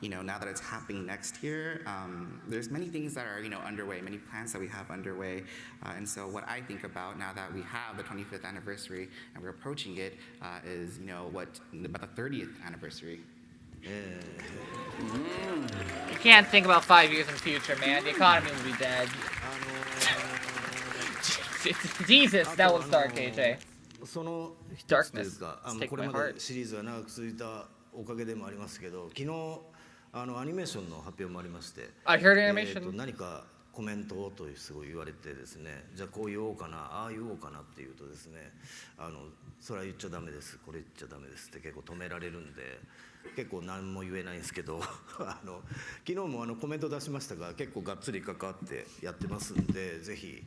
now that it's happening next year, there's many things that are underway, many plans that we have underway. And so what I think about now that we have the 25th anniversary and we're approaching it is about the 30th anniversary. You can't think about 5 years in the future, man. The economy will be dead. Jesus, that was dark, AJ. その一つというか、これまでシリーズが長く続いたおかげでもありますけど、昨日アニメーションの発表もありまして、何かコメントをとすごい言われてですね、じゃあこう言おうかな、ああ言おうかなっていうとですね、それは言っちゃダメです、これ言っちゃダメですって結構止められるんで、結構何も言えないんですけど、昨日もコメント出しましたが、結構がっつり関わってやってますんで、ぜひ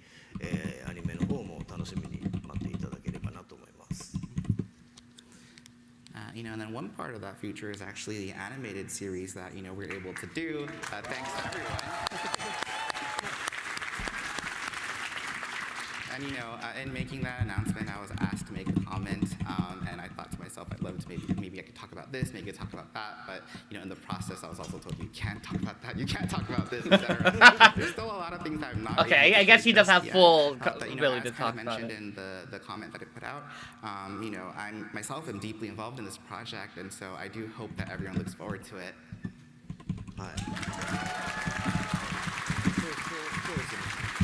アニメの方も楽しみに待っていただければなと思います。And then one part of that future is actually the animated series that we're able to do. Thanks to everyone. And in making that announcement, I was asked to make a comment, and I thought to myself, I'd love to maybe I could talk about this, maybe I could talk about that, but in the process, I was also told you can't talk about that, you can't talk about this, etc. There's still a lot of things that I'm not. Okay, I guess he doesn't have full ability to talk about it. In the comment that I put out, I myself am deeply involved in this project, and so I do hope that everyone looks forward to it.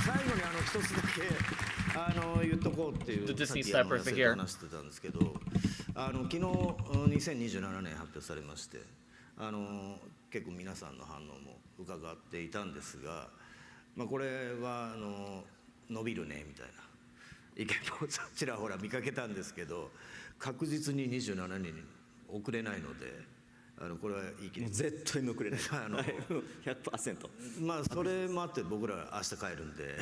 最後に一つだけ言っとこうっていうさっき話してたんですけど、昨日2027年発表されまして、結構皆さんの反応も伺っていたんですが、これは伸びるねみたいな意見もちらほら見かけたんですけど、確実に27年に遅れないので。これは言い切り絶対遅れない 100%。 それもあって僕ら明日帰るんで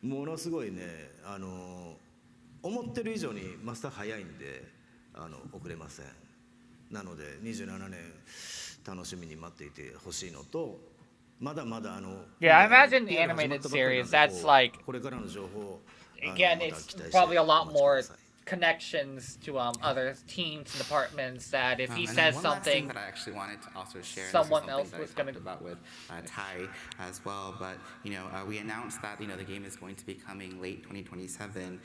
ものすごいね思ってる以上にマスター早いんで遅れません。なので27年楽しみに待っていてほしいのと、まだまだYeah, I imagine the animated series that's like これからの情報 again, it's probably a lot more connections to other teams and departments that if he And says one last thing something that I actually wanted to also share, someone and this is else something was that I gonna talked about with Ty as well, but we announced that the game is going to be coming late 2027,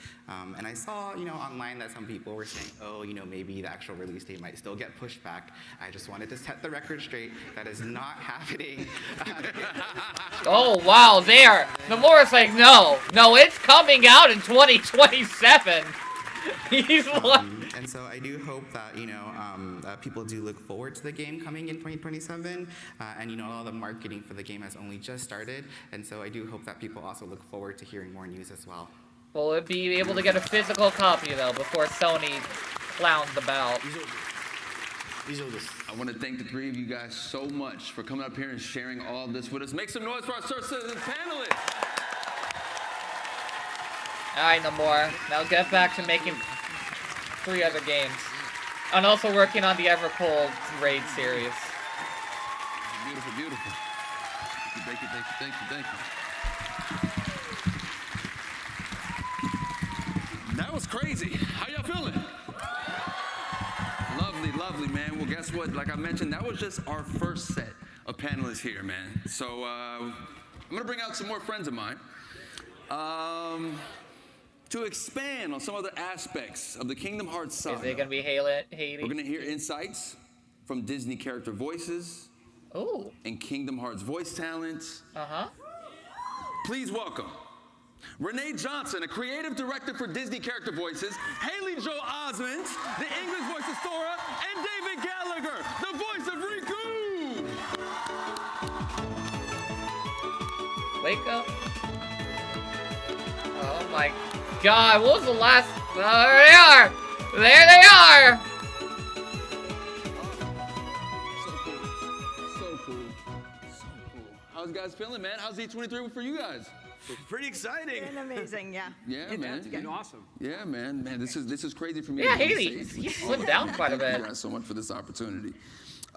and I saw online that some people were saying, oh, maybe the actual release date might still get pushed back. I just wanted to set the record straight. That is not happening. Oh wow, there. Nomura's like, no, it's coming out in 2027. He's like. And so I do hope that people do look forward to the game coming in 2027, and all the marketing for the game has only just started, and so I do hope that people also look forward to hearing more news as well. Will it be able to get a physical copy though before Sony clowns about? I want to thank the three of you guys so much for coming up here and sharing all of this with us. Make some noise for our panelists. Alright, Nomura. Now get back to making 3 other games. And also working on the Evercold raid series. Beautiful, beautiful. Thank you. That was crazy. How y'all feeling? Lovely, man. Well, guess what? Like I mentioned, that was just our first set of panelists here, man. So I'm gonna bring out some more friends of mine to expand on some other aspects of the Kingdom Hearts saga. Is it gonna be Haiti? We're gonna hear insights from Disney character voices. Ooh. And Kingdom Hearts voice talents. Please welcome Renee Johnson, a creative director for Disney character voices, Haley Joel Osment, the English voice of Sora, and David Gallagher, the voice of Riku! Wake up. Oh my god, what was the last... Oh, there they are! There they are! So cool. How's you guys feeling, man? How's D23 for you guys? Pretty exciting. And amazing, yeah. Yeah, man. It's been awesome. Yeah, man. This is crazy for me. Yeah, Haley, he slimmed down quite a bit. Thank you guys so much for this opportunity.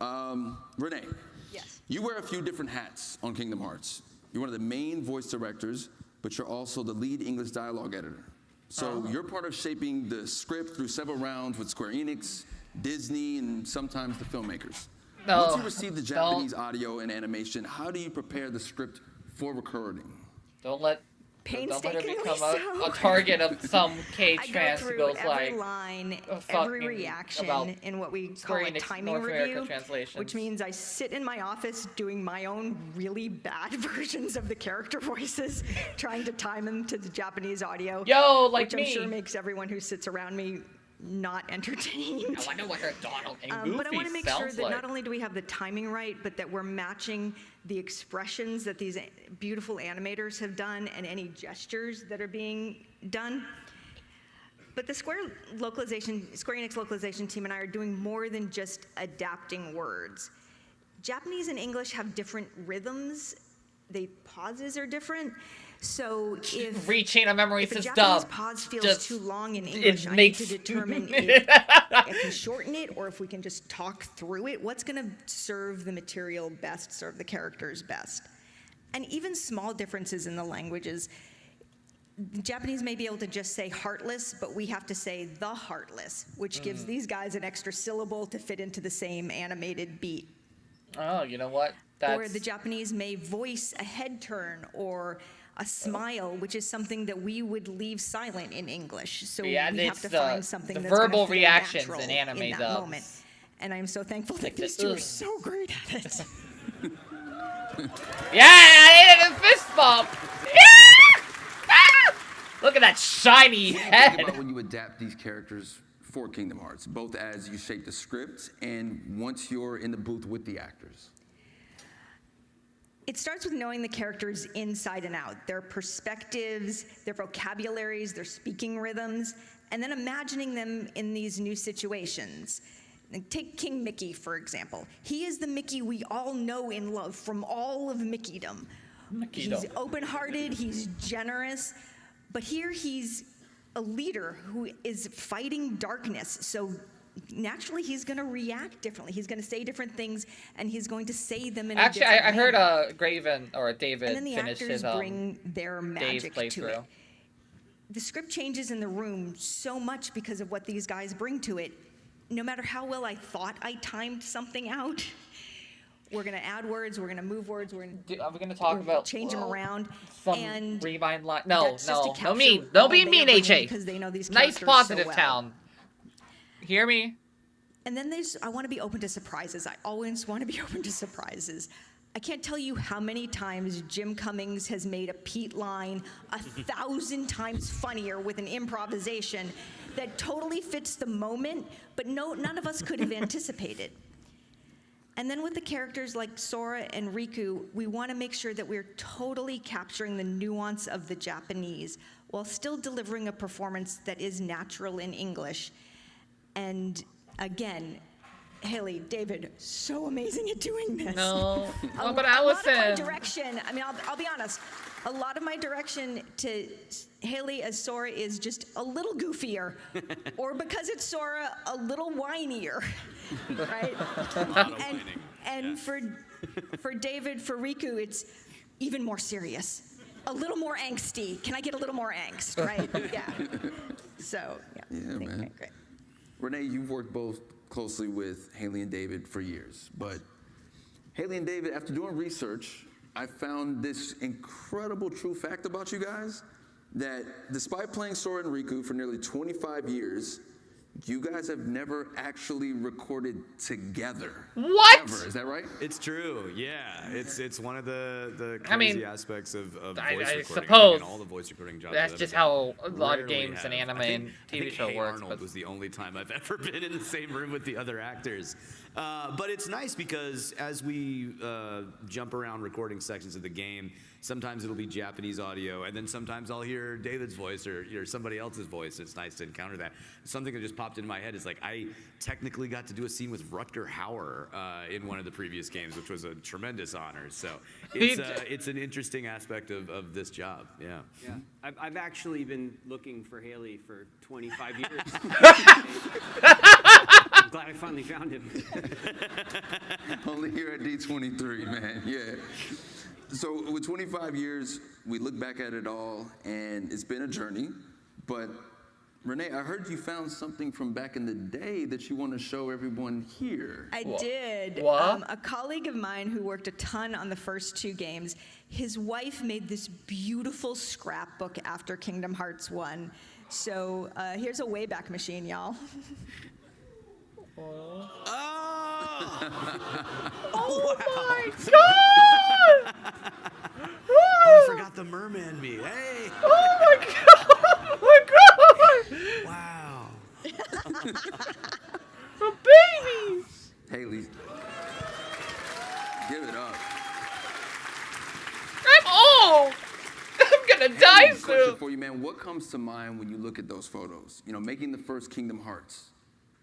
Renee. Yes. You wear a few different hats on Kingdom Hearts. You're one of the main voice directors, but you're also the lead English dialogue editor. So you're part of shaping the script through several rounds with Square Enix, Disney, and sometimes the filmmakers. Once you receive the Japanese audio and animation, how do you prepare the script for recording? Don't let her Painstakingly become so. a target of some K I trans go who through goes every like line, fucking every reaction about in what we call Square a Enix timing North America review, translations. which means I sit in my office doing my own really bad versions of the character voices, trying to time them to the Japanese audio. Yo, like which me. I'm sure makes everyone who sits around me not entertained. I wonder what her Donald and Goofy But I want to make sure sounds that like. not only do we have the timing right, but that we're matching the expressions that these beautiful animators have done and any gestures that are being done. But the Square Enix localization team and I are doing more than just adapting words. Japanese and English have different rhythms. The pauses are different. So if Reaching a memory if a system Japanese pause feels just- too long in English, I need makes- to determine if I can shorten it or if we can just talk through it. What's going to serve the material best, serve the characters best? And even small differences in the languages. The Japanese may be able to just say heartless, but we have to say the heartless, which gives these guys an extra syllable to fit into the same animated beat. Oh, you know what? Or the Japanese may voice a head turn or a smile, which is something that we would leave silent in English. So Yeah, we have it's to the- find something the that's gonna verbal feel reactions natural in anime in that dubs. moment. And I'm so thankful that Like these the two are ugh. so great at it. Yeah, I needed a fist bump. Yeah! Ah! Look at that shiny What do you head. think about when you adapt these characters for Kingdom Hearts, both as you shape the script and once you're in the booth with the actors? It starts with knowing the characters inside and out, their perspectives, their vocabularies, their speaking rhythms, and then imagining them in these new situations. Take King Mickey, for example. He is the Mickey we all know and love from all of Mickeydom. He's open-hearted, he's generous, but here he's a leader who is fighting darkness, so naturally he's going to react differently. He's going to say different things, and he's going to say them in Actually, a different I heard manner. Graven or David And then the finish actors his bring their Dave's magic to it. playthrough. the script changes in the room so much because of what these guys bring to it. No matter how well I thought I timed something out, we're gonna add words, we're gonna move words, we're gonna talk about change them around, some and rewind line. No, that's just to no capture mean. all Don't be they mean, are bringing AJ. because they know these Nice characters positive so well. town. Hear me? And then I want to be open to surprises. I always want to be open to surprises. I can't tell you how many times Jim Cummings has made a Pete line 1,000 times funnier with an improvisation that totally fits the moment, but none of us could have anticipated. And then with the characters like Sora and Riku, we want to make sure that we're totally capturing the nuance of the Japanese while still delivering a performance that is natural in English. And again, Haley, David, so amazing at doing this. No, but a lot of my Allison. direction, I mean, I'll be honest, a lot of my direction to Haley as Sora is just a little goofier, or because it's Sora, a little whinier, right? And for David, for Riku, it's even more serious, a little more angsty. Can I get a little more angst, right? Yeah. So, yeah. Yeah, man. Great. Renee, you've worked both closely with Haley and David for years, but Haley and David, after doing research, I found this incredible true fact about you guys, that despite playing Sora and Riku for nearly 25 years, you guys have never actually recorded together. What? Ever. Is that right? It's true. Yeah, it's one of the crazy aspects of voice recording. Suppose and all the voice recording jobs. that's I've just ever how done. a lot of Rarely games have. and anime I think- and I TV think show Hey works. Arnold But was the only time I've ever been in the same room with the other actors. But it's nice because as we jump around recording sections of the game, sometimes it'll be Japanese audio, and then sometimes I'll hear David's voice or somebody else's voice. It's nice to encounter that. Something that just popped into my head is like I technically got to do a scene with Rutger Hauer in one of the previous games, which was a tremendous honor. So it's an interesting aspect of this job. Yeah. Yeah, I've actually been looking for Haley for 25 years. I'm glad I finally found him. Only here at D23, man. Yeah. So with 25 years, we look back at it all, and it's been a journey. But Renee, I heard you found something from back in the day that you want to show everyone here. I did. What? A colleague of mine who worked a ton on the first two games, his wife made this beautiful scrapbook after Kingdom Hearts 1. So here's a Wayback Machine, y'all. Oh! Oh my God! Oh, I forgot the merman me. Hey! Oh my God! Oh my God! Wow. The babies! Haley, give it up. I'm old! I'm gonna die Haley, question soon! for you, man. What comes to mind when you look at those photos? You know, making the first Kingdom Hearts.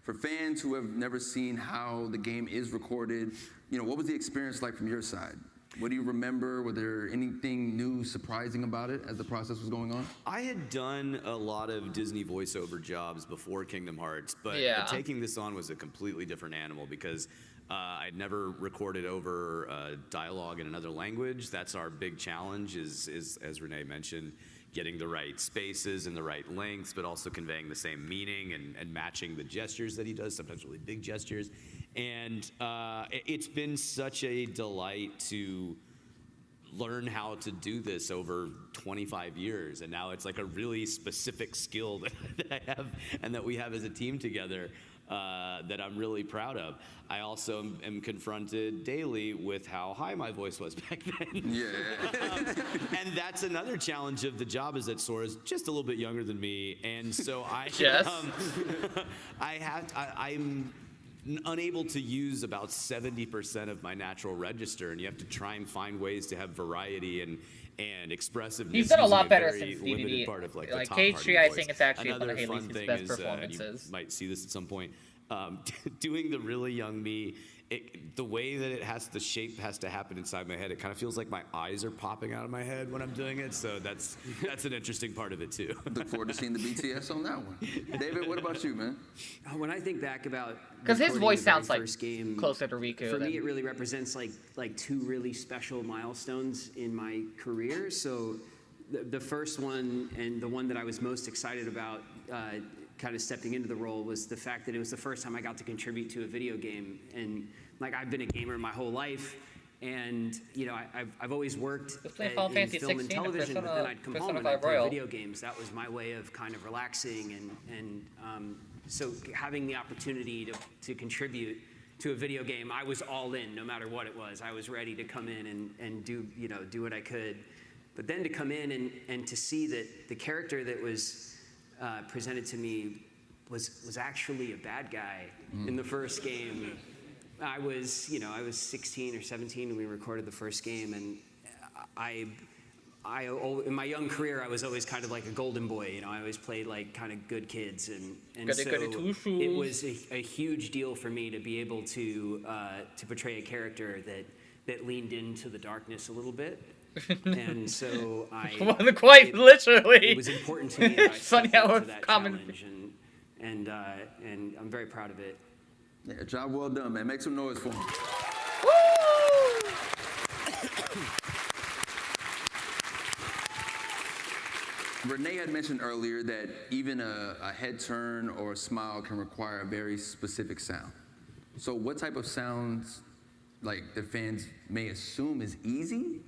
For fans who have never seen how the game is recorded, you know, what was the experience like from your side? What do you remember? Were there anything new, surprising about it as the process was going on? I had done a lot of Disney voiceover jobs before Kingdom Hearts, but taking this on was a completely different animal because I'd never recorded over dialogue in another language. That's our big challenge is as Renee mentioned, getting the right spaces and the right lengths, but also conveying the same meaning and matching the gestures that he does, sometimes really big gestures. And it's been such a delight to learn how to do this over 25 years. And now it's like a really specific skill that I have and that we have as a team together that I'm really proud of. I also am confronted daily with how high my voice was back then. Yeah. And that's another challenge of the job is that Sora's just a little bit younger than me. And so I'm unable to use about 70% of my natural register, and you have to try and find ways to have variety and expressiveness. He's done a lot better very since limited DDD. part of, like Like the top Cage part of Tree, your I voice. think it's actually Another one of fun Haley's thing best is, performances. you might see this at some point. Doing the really young me, the way that the shape has to happen inside my head, it kind of feels like my eyes are popping out of my head when I'm doing it. So that's an interesting part of it too. Look forward to seeing the BTS on that one. David, what about you, man? When I think back about Because his recording voice the very sounds like first game, closer to Riku. For than... me, it really represents like two really special milestones in my career. So the first one and the one that I was most excited about kind of stepping into the role was the fact that it was the first time I got to contribute to a video game. And like, I've been a gamer my whole life, and you know, I've always worked in film and television, but then I'd come home and I'd play video games. That was my way of kind of relaxing, and so having the opportunity to contribute to a video game, I was all in, no matter what it was. I was ready to come in and do what I could. But then to come in and to see that the character that was presented to me was actually a bad guy in the first game. I was 16 or 17 when we recorded the first game, and I in my young career, I was always kind of like a golden boy. You know, I always played like kind of good kids, and so it was a huge deal for me to be able to portray a character that leaned into the darkness a little bit. And so literally. It was important to me that I stepped up to that challenge, and I'm very proud of it. Yeah, job well done, man. Make some noise for him. Renee had mentioned earlier that even a head turn or a smile can require a very specific sound. So what type of sounds, like, the fans may assume is easy,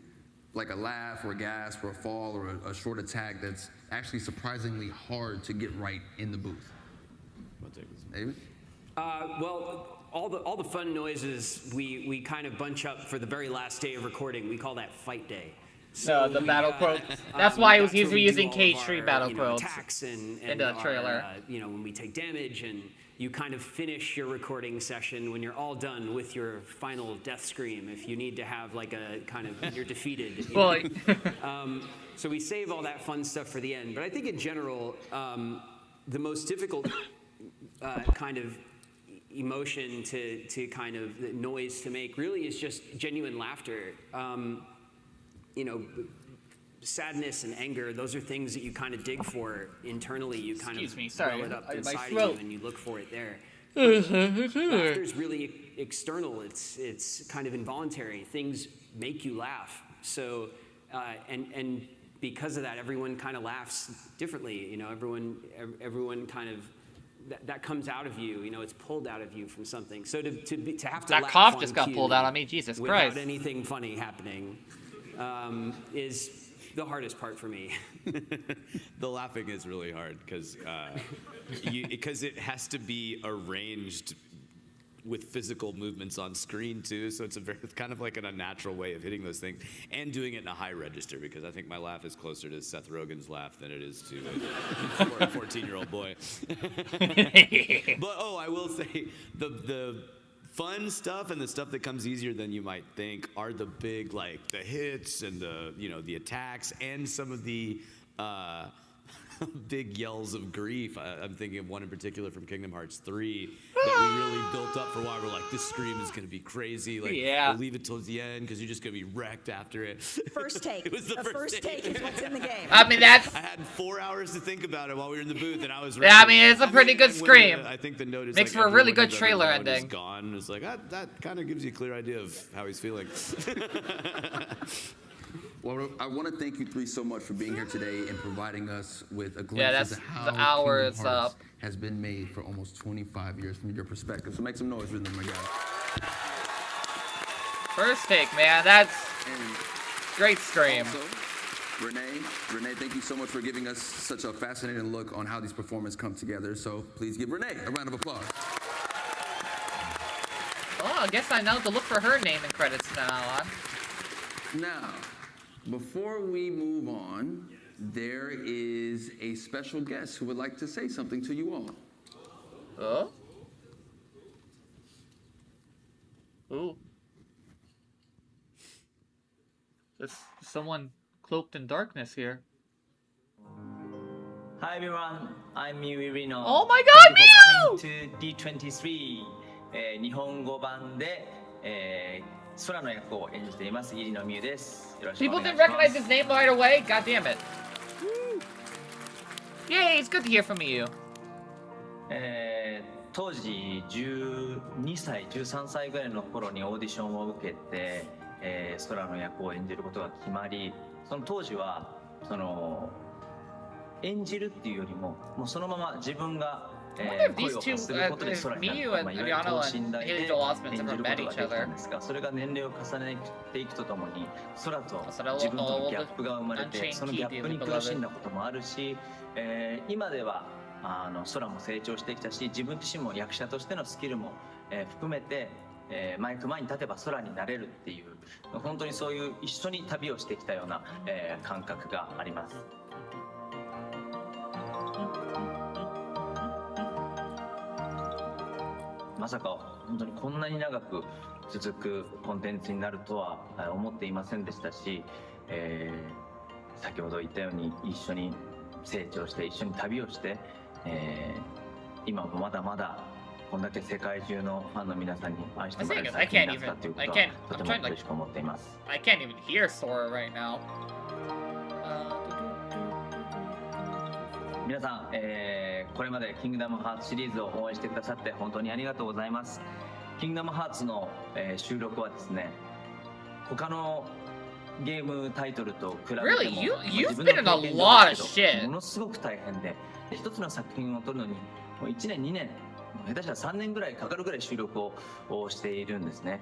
like a laugh or a gasp or a fall or a short attack, that's actually surprisingly hard to get right in the booth? David? Well, all the fun noises we kind of bunch up for the very last day of recording. We call that fight day. So the battle quote. That's why I was usually using K3 battle quotes attacks and in the trailer. When we take damage, and you kind of finish your recording session when you're all done with your final death scream. If you need to have like a kind of you're defeated. So we save all that fun stuff for the end. But I think in general, the most difficult kind of emotion to kind of the noise to make really is just genuine laughter. Sadness and anger, those are things that you kind of dig for internally. You kind of well it up inside of you and you look for it there. Laughter is really external. It's kind of involuntary. Things make you laugh. So, and because of that, everyone kind of laughs differently. You know, everyone kind of, that comes out of you. You know, it's pulled out of you from something. So to have to that laugh cough on just got cue pulled out on me. Jesus Christ! Without anything funny happening is the hardest part for me. The laughing is really hard because it has to be arranged with physical movements on screen too. So it's kind of like an unnatural way of hitting those things and doing it in a high register, because I think my laugh is closer to Seth Rogen's laugh than it is to a 14-year-old boy. But I will say the fun stuff and the stuff that comes easier than you might think are the big, like the hits and the attacks and some of the big yells of grief. I'm thinking of one in particular from Kingdom Hearts 3 that we really built up for a while. We're like, this scream is going to be crazy. Like, we'll leave it till the end because you're just going to be wrecked after it. First take. It was the first take is what's in the game. I mean, I had 4 hours to think about it while we were in the booth, and I was ready. Yeah, I mean, it's a pretty good scream. I think the note is makes like for a really good everyone trailer who's ever known ending. is gone. It's like that kind of gives you a clear idea of how he's feeling. Well, I want to thank you three so much for being here today and providing us with a glimpse that's into how the hour Kingdom is Hearts up. has been made for almost 25 years from your perspective. So make some noise for them, my guys. First take, man. That's great scream. Also, Renee, thank you so much for giving us such a fascinating look on how these performances come together. So please give Renee a round of applause. Oh, I guess I know to look for her name and credits now on. Now, before we move on, there is a special guest who would like to say something to you all. Oh? Ooh. There's someone cloaked in darkness here. Hi everyone, I'm Miu Rino. Oh my god, Miu! Welcome to D23 日本語版で、空の役を演じています入野美優です。よろしくお People 願い didn't します。 recognize his name right away? God damn it. Yay, it's good to hear from you. 当時12歳、13歳ぐらいの頃にオーディションを受けて、空の役を演じることが決まり、その当時はその演じるっていうよりももうそのまま自分が I wonder if these two, Miyu and Yano and Haley Joel Osment have ever met each other. それが年齢を重ねていくとともに空と自分とのギャップが生まれてそのギャップに苦しんだこともあるし、今では空も成長してきたし自分自身も役者としてのスキルも、含めて、マイク前に立てば空になれるっていう本当にそういう一緒に旅をしてきたような、感覚があります。まさか本当にこんなに長く続くコンテンツになるとは思っていませんでしたし、先ほど言ったように一緒に成長して一緒に旅をして、今もまだまだこんだけ世界中のファンの皆さんに愛してもらえる作品になったということはとても嬉しく思っています。I can't even hear Sora right now. 皆さん、これまでキングダムハーツシリーズを応援してくださって本当にありがとうございます。キングダムハーツの、収録はですね、他のゲームタイトルと比べても、Really? You've been in a lot of shit. ものすごく大変で、一つの作品を撮るのにもう1年2年、下手したら3年ぐらいかかるぐらい収録をしているんですね。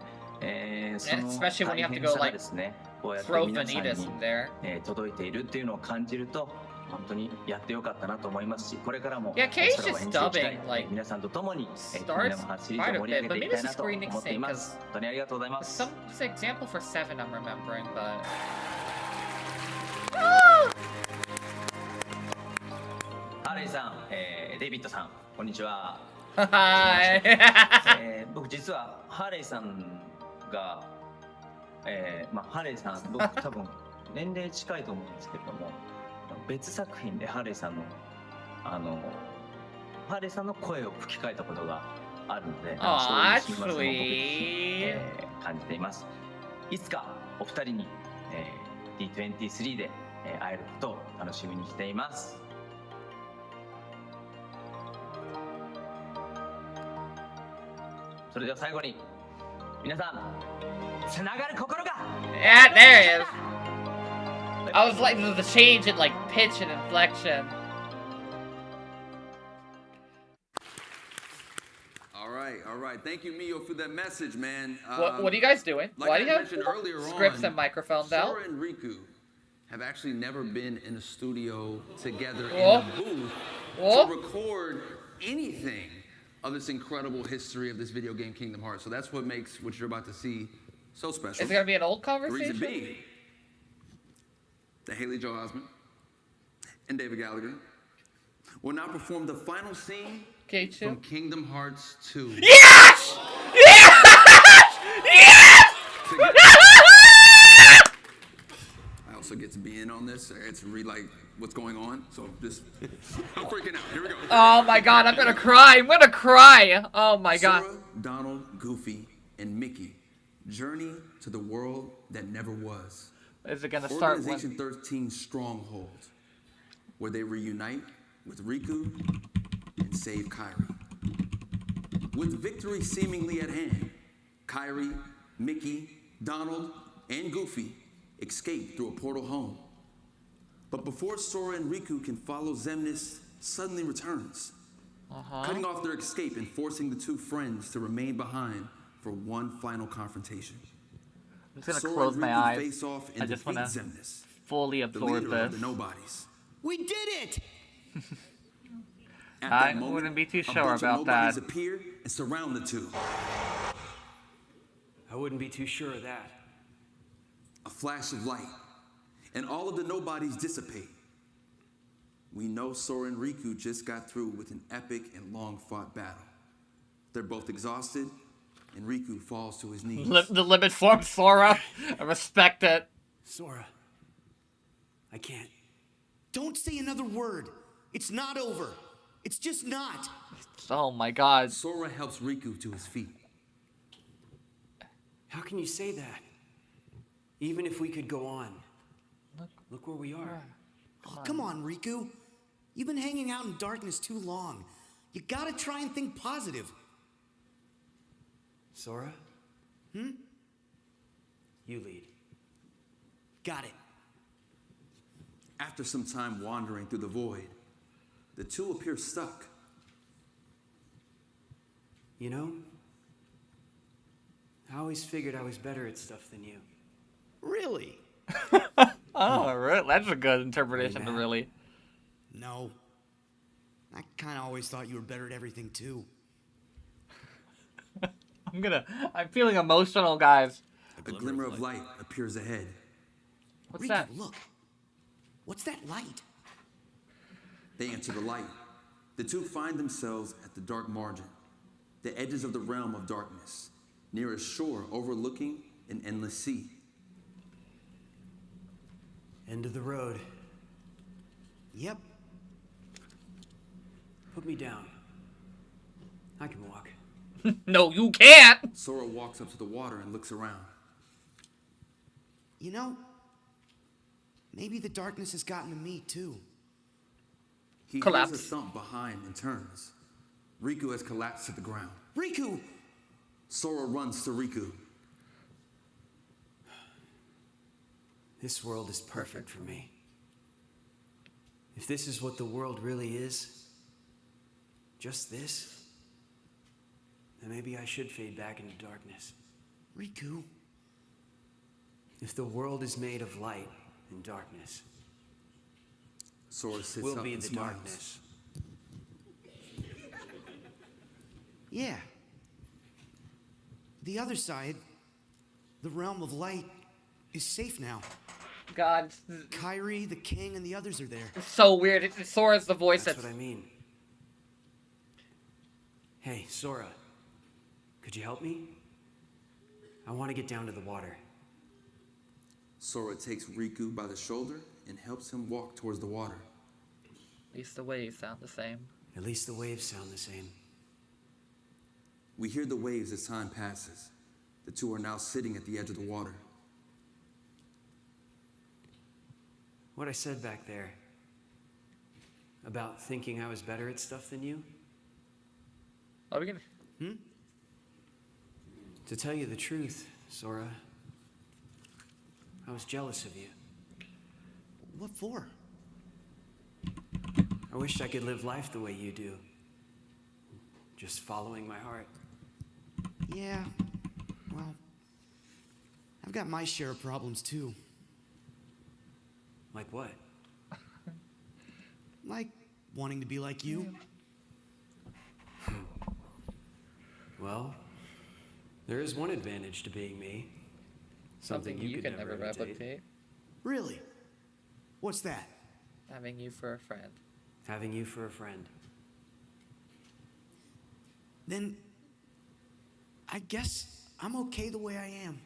その大変さがですね、こうやって皆さんに、届いているっていうのを感じると。本当にやってよかったなと思いますし、これからも空を演じていきたい、皆さんと共にキングダムハーツシリーズを盛り上げていきたいなと思っています。本当にありがとうございます。Some example for 7 I'm remembering, but ハーレイさん、デイビッドさん、こんにちは。僕実はハーレイさんが、ハーレイさん僕多分年齢近いと思うんですけれども。別作品でハーレイさんのハーレイさんの声を吹き替えたことがあるので、そういう親和性も僕、感じています。いつかお二人に、D23 で、会えることを楽しみにしています。それでは最後に皆さんつながる心が Yeah, there it is. I was like the change in like pitch and inflection. All right. Thank you, Mio, for that message, man. What are you guys doing? Like Why do you have scripts on, and microphones out? Sora and Riku have actually never been in a studio together in a booth to record anything of this incredible history of this video game, Kingdom Hearts. So that's what makes what you're about to see so special. Is it gonna be an old conversation? The reason being that Haley Joel Osment and David Gallagher will now perform the final scene from Kingdom Hearts 2. Yes! Yes! Yes! I also get to be in on this. I get to read like what's going on. So just, I'm freaking out. Here we go. Oh my god, I'm gonna cry. I'm gonna cry. Oh my god. Sora, Donald, Goofy, and Mickey journey to the world that never was. Is it gonna start Organization 13 Stronghold, where they reunite with Riku and save Kairi. With victory seemingly at hand, Kairi, Mickey, Donald, and Goofy escape through a portal home. But before Sora and Riku can follow, Xemnas suddenly returns, cutting off their escape and forcing the two friends to remain behind for one final confrontation. I'm just gonna close my eyes. I just wanna fully absorb this. We did it! I wouldn't be too sure about that. Appear and surround the two. I wouldn't be too sure of that. A flash of light, and all of the nobodies dissipate. We know Sora and Riku just got through with an epic and long-fought battle. They're both exhausted, and Riku falls to his knees. The limit form Sora. I respect it. Sora, I can't. Don't say another word. It's not over. It's just not. Oh my god. Sora helps Riku to his feet. How can you say that? Even if we could go on. Look where we are. Oh, come on, Riku. You've been hanging out in darkness too long. You gotta try and think positive. Sora? Hmm? You lead. Got it. After some time wandering through the void, the two appear stuck. You know, I always figured I was better at stuff than you. Really? Oh, really? That's a good interpretation of really. No. I kind of always thought you were better at everything, too. I'm feeling emotional, guys. A glimmer of light appears ahead. What's Riku, that? Look. What's that light? They enter the light. The two find themselves at the dark margin, the edges of the realm of darkness, near a shore overlooking an endless sea. End of the road. Yep. Put me down. I can walk. No, you can't! Sora walks up to the water and looks around. You know, maybe the darkness has gotten to me, too. He hears a thump behind and turns. Riku has collapsed to the ground. Riku! Sora runs to Riku. This world is perfect for me. If this is what the world really is, just this, then maybe I should fade back into darkness. Riku. If the world is made of light and darkness, Sora sits we'll up be and the smiles. darkness. Yeah. The other side, the realm of light, is safe now. God. Kairi, the king, and the others are there. It's so weird. Sora's the voice That's what I mean. Hey, Sora, could you help me? I want to get down to the water. Sora takes Riku by the shoulder and helps him walk towards the water. At least the waves sound the same. At least the waves sound the same. We hear the waves as time passes. The two are now sitting at the edge of the water. What I said back there about thinking I was better at stuff than you? Are we gonna? To tell you the truth, Sora, I was jealous of you. What for? I wished I could live life the way you do. Just following my heart. Yeah, well, I've got my share of problems too. Like what? Like wanting to be like you. Well, there is one advantage to being me. Something you could never replicate. Really? What's that? Having you for a friend. Having you for a friend. Then I guess I'm okay the way I am.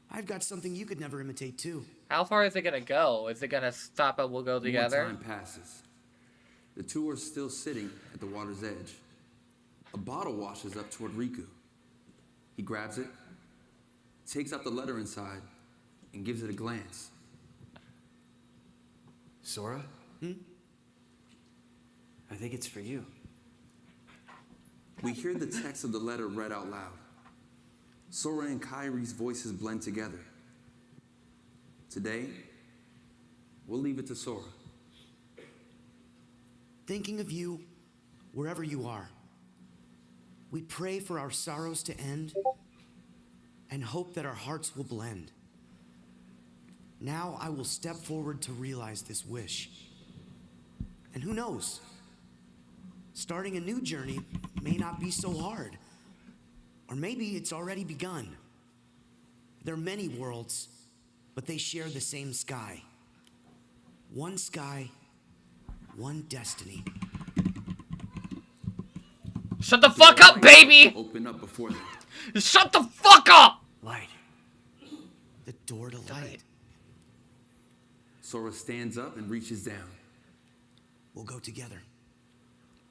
I've got something you could never imitate too. How far is it gonna go? Is it gonna stop and we'll go together? More time passes. The two are still sitting at the water's edge. A bottle washes up toward Riku. He grabs it, takes out the letter inside, and gives it a glance. Sora? I think it's for you. We hear the text of the letter read out loud. Sora and Kairi's voices blend together. Today, we'll leave it to Sora. Thinking of you, wherever you are. We pray for our sorrows to end and hope that our hearts will blend. Now I will step forward to realize this wish. And who knows? Starting a new journey may not be so hard. Or maybe it's already begun. There are many worlds, but they share the same sky. One sky, one destiny. Shut the fuck up, baby! Open up before them. Shut the fuck up! Light. The door to light. Sora stands up and reaches down. We'll go together.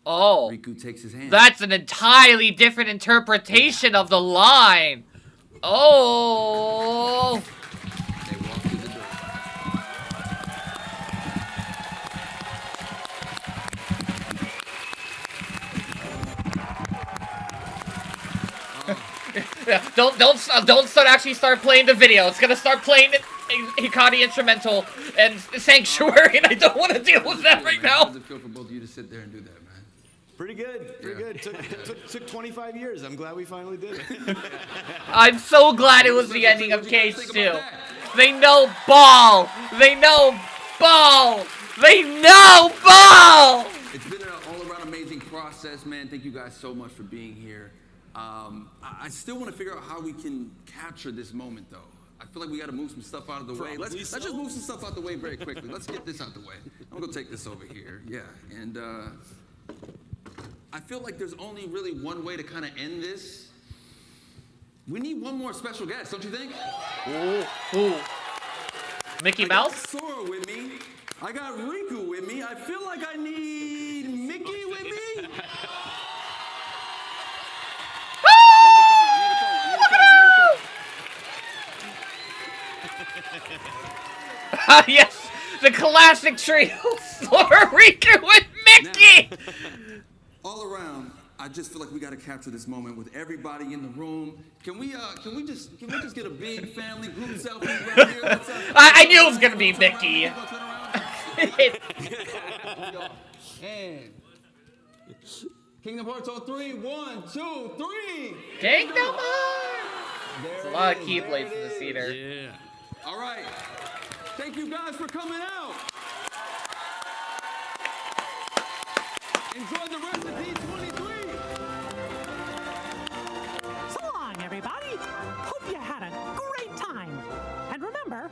Oh. Riku takes his hand. That's an entirely different interpretation of the line. Oh. They walk through the door. Yeah, don't start playing the video. It's gonna start playing Hikari instrumental, and Sanctuary, and I don't want to deal with that right now. How does it feel for both of you to sit there and do that, man? Pretty good, pretty good. Took 25 years. I'm glad we finally did it. I'm so glad it was the ending of Cage 2. They know ball. They know ball. They know ball. It's been an all-around amazing process, man. Thank you guys so much for being here. I still want to figure out how we can capture this moment, though. I feel like we got to move some stuff out of the way. Let's just move some stuff out the way very quickly. Let's get this out the way. I'm gonna take this over here. Yeah, and I feel like there's only really one way to kind of end this. We need one more special guest, don't you think? Ooh. Mickey Mouse? I got Sora with me. I got Riku with me. I feel like I need Mickey with me. Yes, the classic trio, Sora, Riku, and Mickey. Now, all around, I just feel like we got to capture this moment with everybody in the room. Can we just get a big family group selfie right here? I knew it was gonna be Mickey. And Kingdom Hearts on 3. 1, 2, 3. Kingdom Hearts. There's a lot of Keyblades in the theater. Yeah. All right. Thank you guys for coming out. Enjoy the rest of D23. So long, everybody. Hope you had a great time. And remember,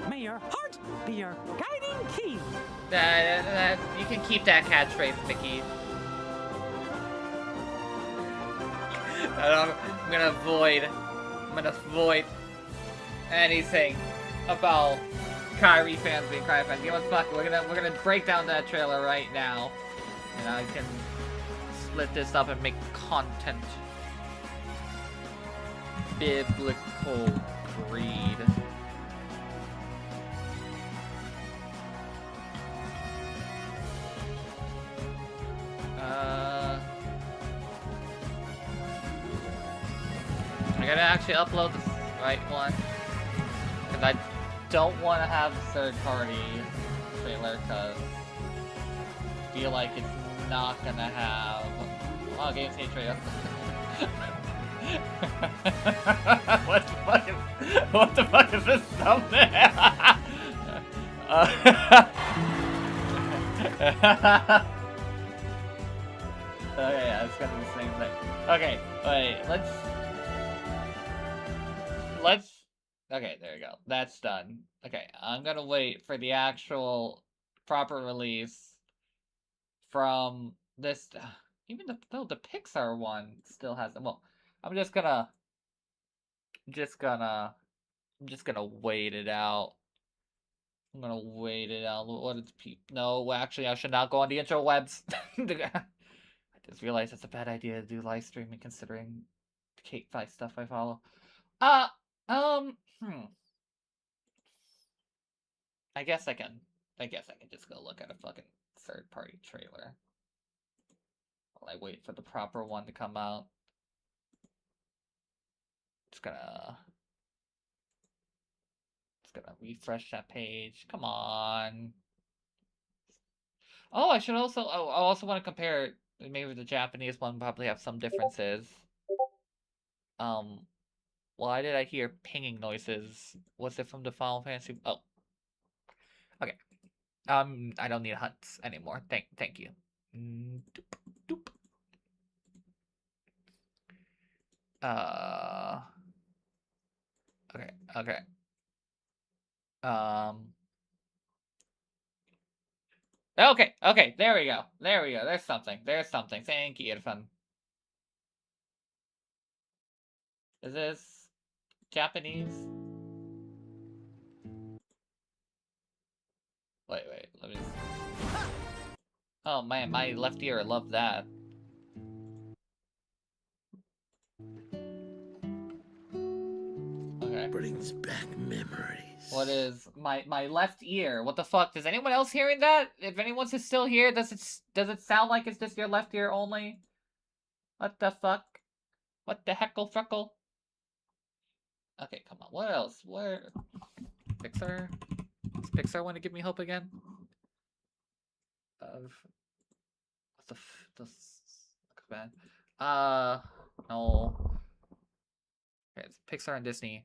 may your heart be your guiding key. You can keep that catchphrase, Mickey. I'm gonna avoid anything about Kyrie fans being Kyrie fans. You know what? Fuck. We're gonna break down that trailer right now, and I can split this up and make content. Biblical greed. I gotta actually upload the right one, because I don't want to have a third-party trailer, because I feel like it's not gonna have a lot of games hate trailer. What the fuck is this thumbnail? Okay, yeah, it's gonna be the same thing. Okay, wait, okay, there you go. That's done. Okay, I'm gonna wait for the actual proper release from this. Even though the Pixar one still has them. Well, I'm just gonna wait it out. I'm gonna wait it out. What is No, actually, I should not go on the interwebs. I just realized it's a bad idea to do live streaming considering the Kate 5 stuff I follow. I guess I can just go look at a fucking third-party trailer while I wait for the proper one to come out. Just gonna refresh that page. Come on. Oh, I also want to compare. Maybe the Japanese one probably have some differences. Why did I hear pinging noises? Was it from the Final Fantasy? Oh. Okay. I don't need hunts anymore. Thank you. Doop. Okay. Okay, there we go. There's something. Thank you, Irfan. Is this Japanese? Wait, let me see. Oh man, my left ear loved that. Okay. Brings back memories. What is my left ear? What the fuck? Is anyone else hearing that? If anyone's still here, does it sound like it's just your left ear only? What the fuck? What the heckle freckle? Okay, come on. What else? Where? Pixar? Does Pixar want to give me hope again? What the f... This looks bad. No. Okay, it's Pixar and Disney.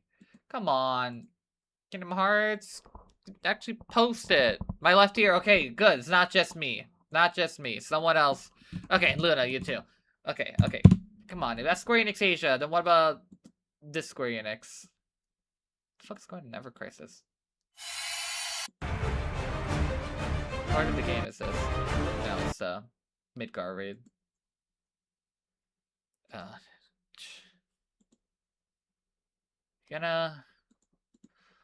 Come on. Kingdom Hearts. Actually post it. My left ear. Okay, good. It's not just me. Not just me. Someone else. Okay, Luna, you too. Okay, okay. Come on. If that's Square Enix Asia, then what about this Square Enix? What the fuck is going on in Ever Crisis? Part of the game is this. No, it's Midgar raid. Gonna...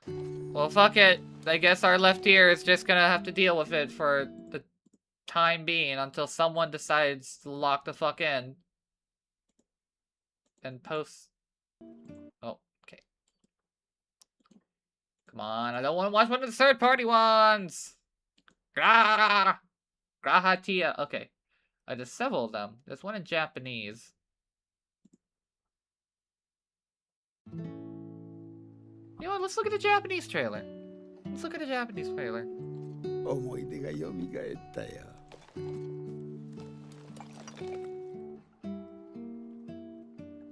Well, fuck it. I guess our left ear is just gonna have to deal with it for the time being until someone decides to lock the fuck in. And post... Oh, okay. Come on, I don't want to watch one of the third-party ones! Grahatia. Okay. There's several of them. There's one in Japanese. You know what? Let's look at the Japanese trailer. Let's look at the Japanese trailer.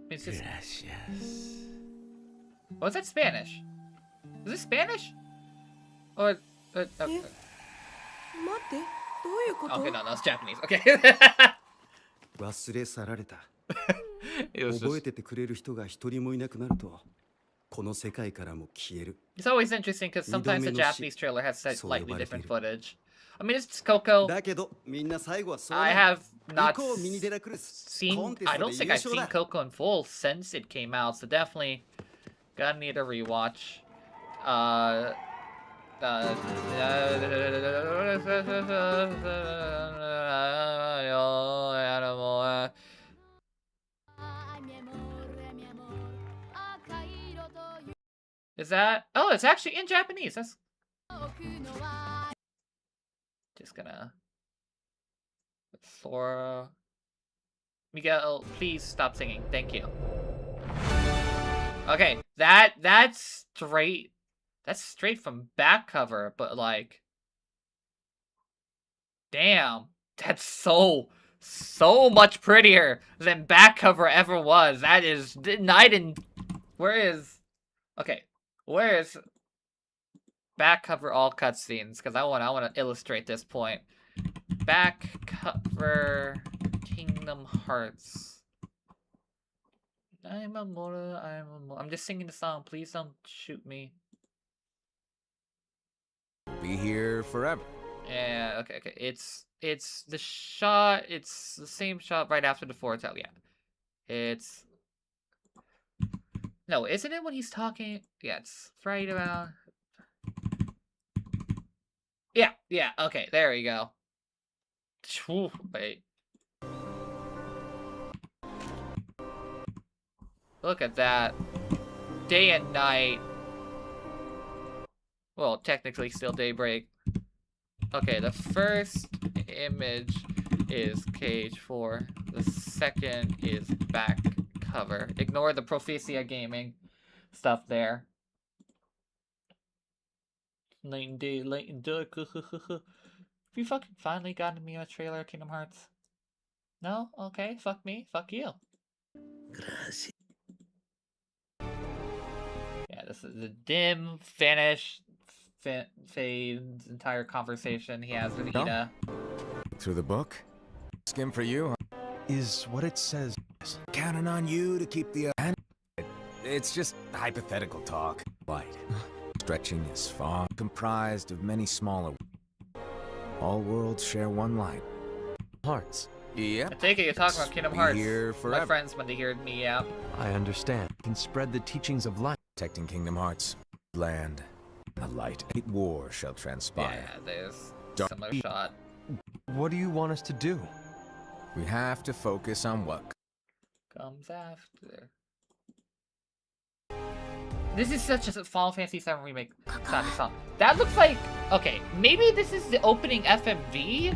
Gracias. Oh, is that Spanish? Is this Spanish? Or... okay, no, that's Japanese. Okay. It's always interesting because sometimes the Japanese trailer has slightly different footage. I mean, it's Coco. I have not seen... I don't think I've seen Coco in full since it came out, so definitely gonna need a rewatch. Is that... Oh, it's actually in Japanese. That's... Just gonna... Sora... Miguel, please stop singing. Thank you. Okay, that's straight... That's straight from back cover, but like... Damn. That's so much prettier than back cover ever was. That is... Night and... Where is... Okay. Where is... Back cover all cutscenes? Because I want to illustrate this point. Back cover... Kingdom Hearts. I'm just singing the song. Please don't shoot me. Be here forever. Yeah, okay. It's the shot, it's the same shot right after the foretell, yeah. It's... No, isn't it when he's talking? Yeah, it's right around... Yeah, okay, there we go. Wait. Look at that. Day and night. Well, technically still daybreak. Okay, the first image is Cage 4. The second is back cover. Ignore the Proficia Gaming stuff there. Late and day, late and dark. Have you fucking finally gotten me a trailer of Kingdom Hearts? No? Okay, fuck me, fuck you. Gracias. Yeah, this is the dim, vanish, Fade's entire conversation he has with Ida. Through the book? Skim for you, huh? Is what it says. Counting on you to keep the... It's just hypothetical talk. Light. Stretching is far comprised of many smaller... All worlds share one light. Hearts. Yep. I take it you're talking about Kingdom Hearts. My friends when they hear me out. I understand. Can spread the teachings of light. Protecting Kingdom Hearts. Land. A light. War shall transpire. Yeah, there's a similar shot. What do you want us to do? We have to focus on what comes after. This is such a Final Fantasy VII Remake song. That looks like... Okay, maybe this is the opening FMV?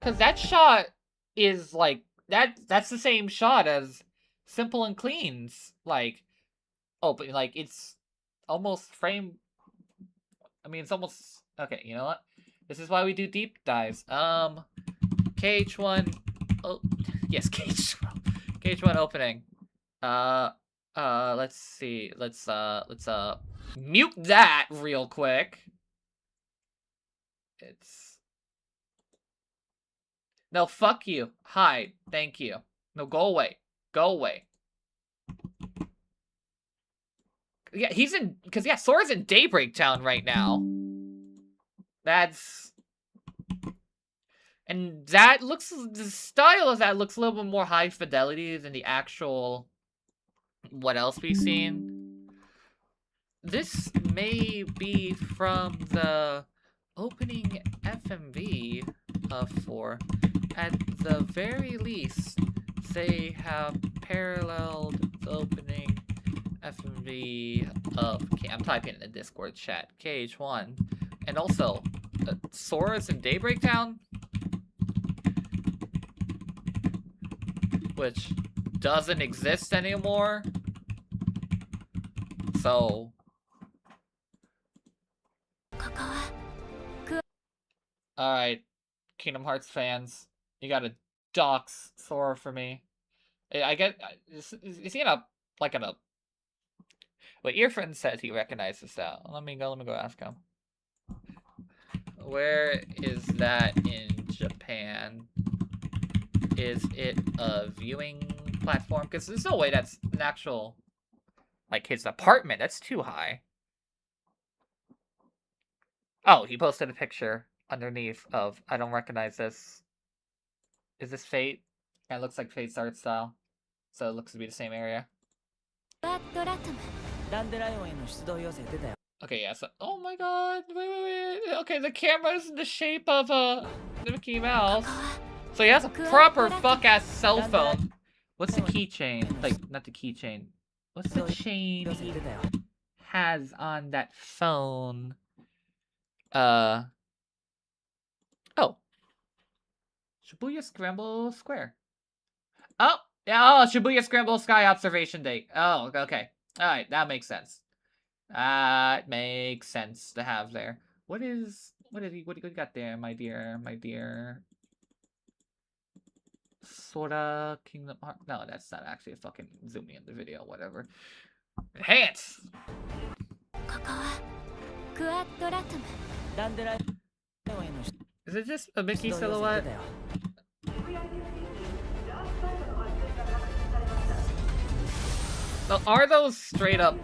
Because that shot is like... That's the same shot as Simple and Clean's. Like... Oh, but like, it's almost frame... I mean, it's almost Okay, you know what? This is why we do deep dives. KH1. Oh, yes, KH1 opening. Let's see. Let's mute that real quick. It's no, fuck you. Hide. Thank you. No, go away. Go away. Yeah, he's in, because yeah, Sora's in Daybreak Town right now. That's, and that looks, the style of that looks a little bit more high fidelity than the actual, what else we've seen. This may be from the opening FMV of 4. At the very least, they have paralleled the opening FMV of, I'm typing in the Discord chat, KH1, and also Sora's in Daybreak Town, which doesn't exist anymore. So alright, Kingdom Hearts fans, you gotta dox Sora for me. I get, is he in a, like in a, well, Earfriend says he recognizes that. Let me go ask him. Where is that in Japan? Is it a viewing platform? Because there's no way that's an actual, like, his apartment. That's too high. Oh, he posted a picture underneath of, I don't recognize this. Is this Fate? Yeah, it looks like Fate's art style. So it looks to be the same area. Okay, yeah, so, oh my god, wait. Okay, the camera's in the shape of a Mickey Mouse. So he has a proper fuck-ass cell phone. What's the keychain? Like, not the keychain. What's the chain he has on that phone? Oh. Shibuya Scramble Square. Oh! Yeah, oh, Shibuya Scramble Sky Observation Date. Oh, okay. Alright, that makes sense. That makes sense to have there. What do you got there, my dear? Sora Kingdom Hearts. No, that's not actually a fucking zoom in the video, whatever. Enhance! Is it just a Mickey silhouette? Now, are those straight up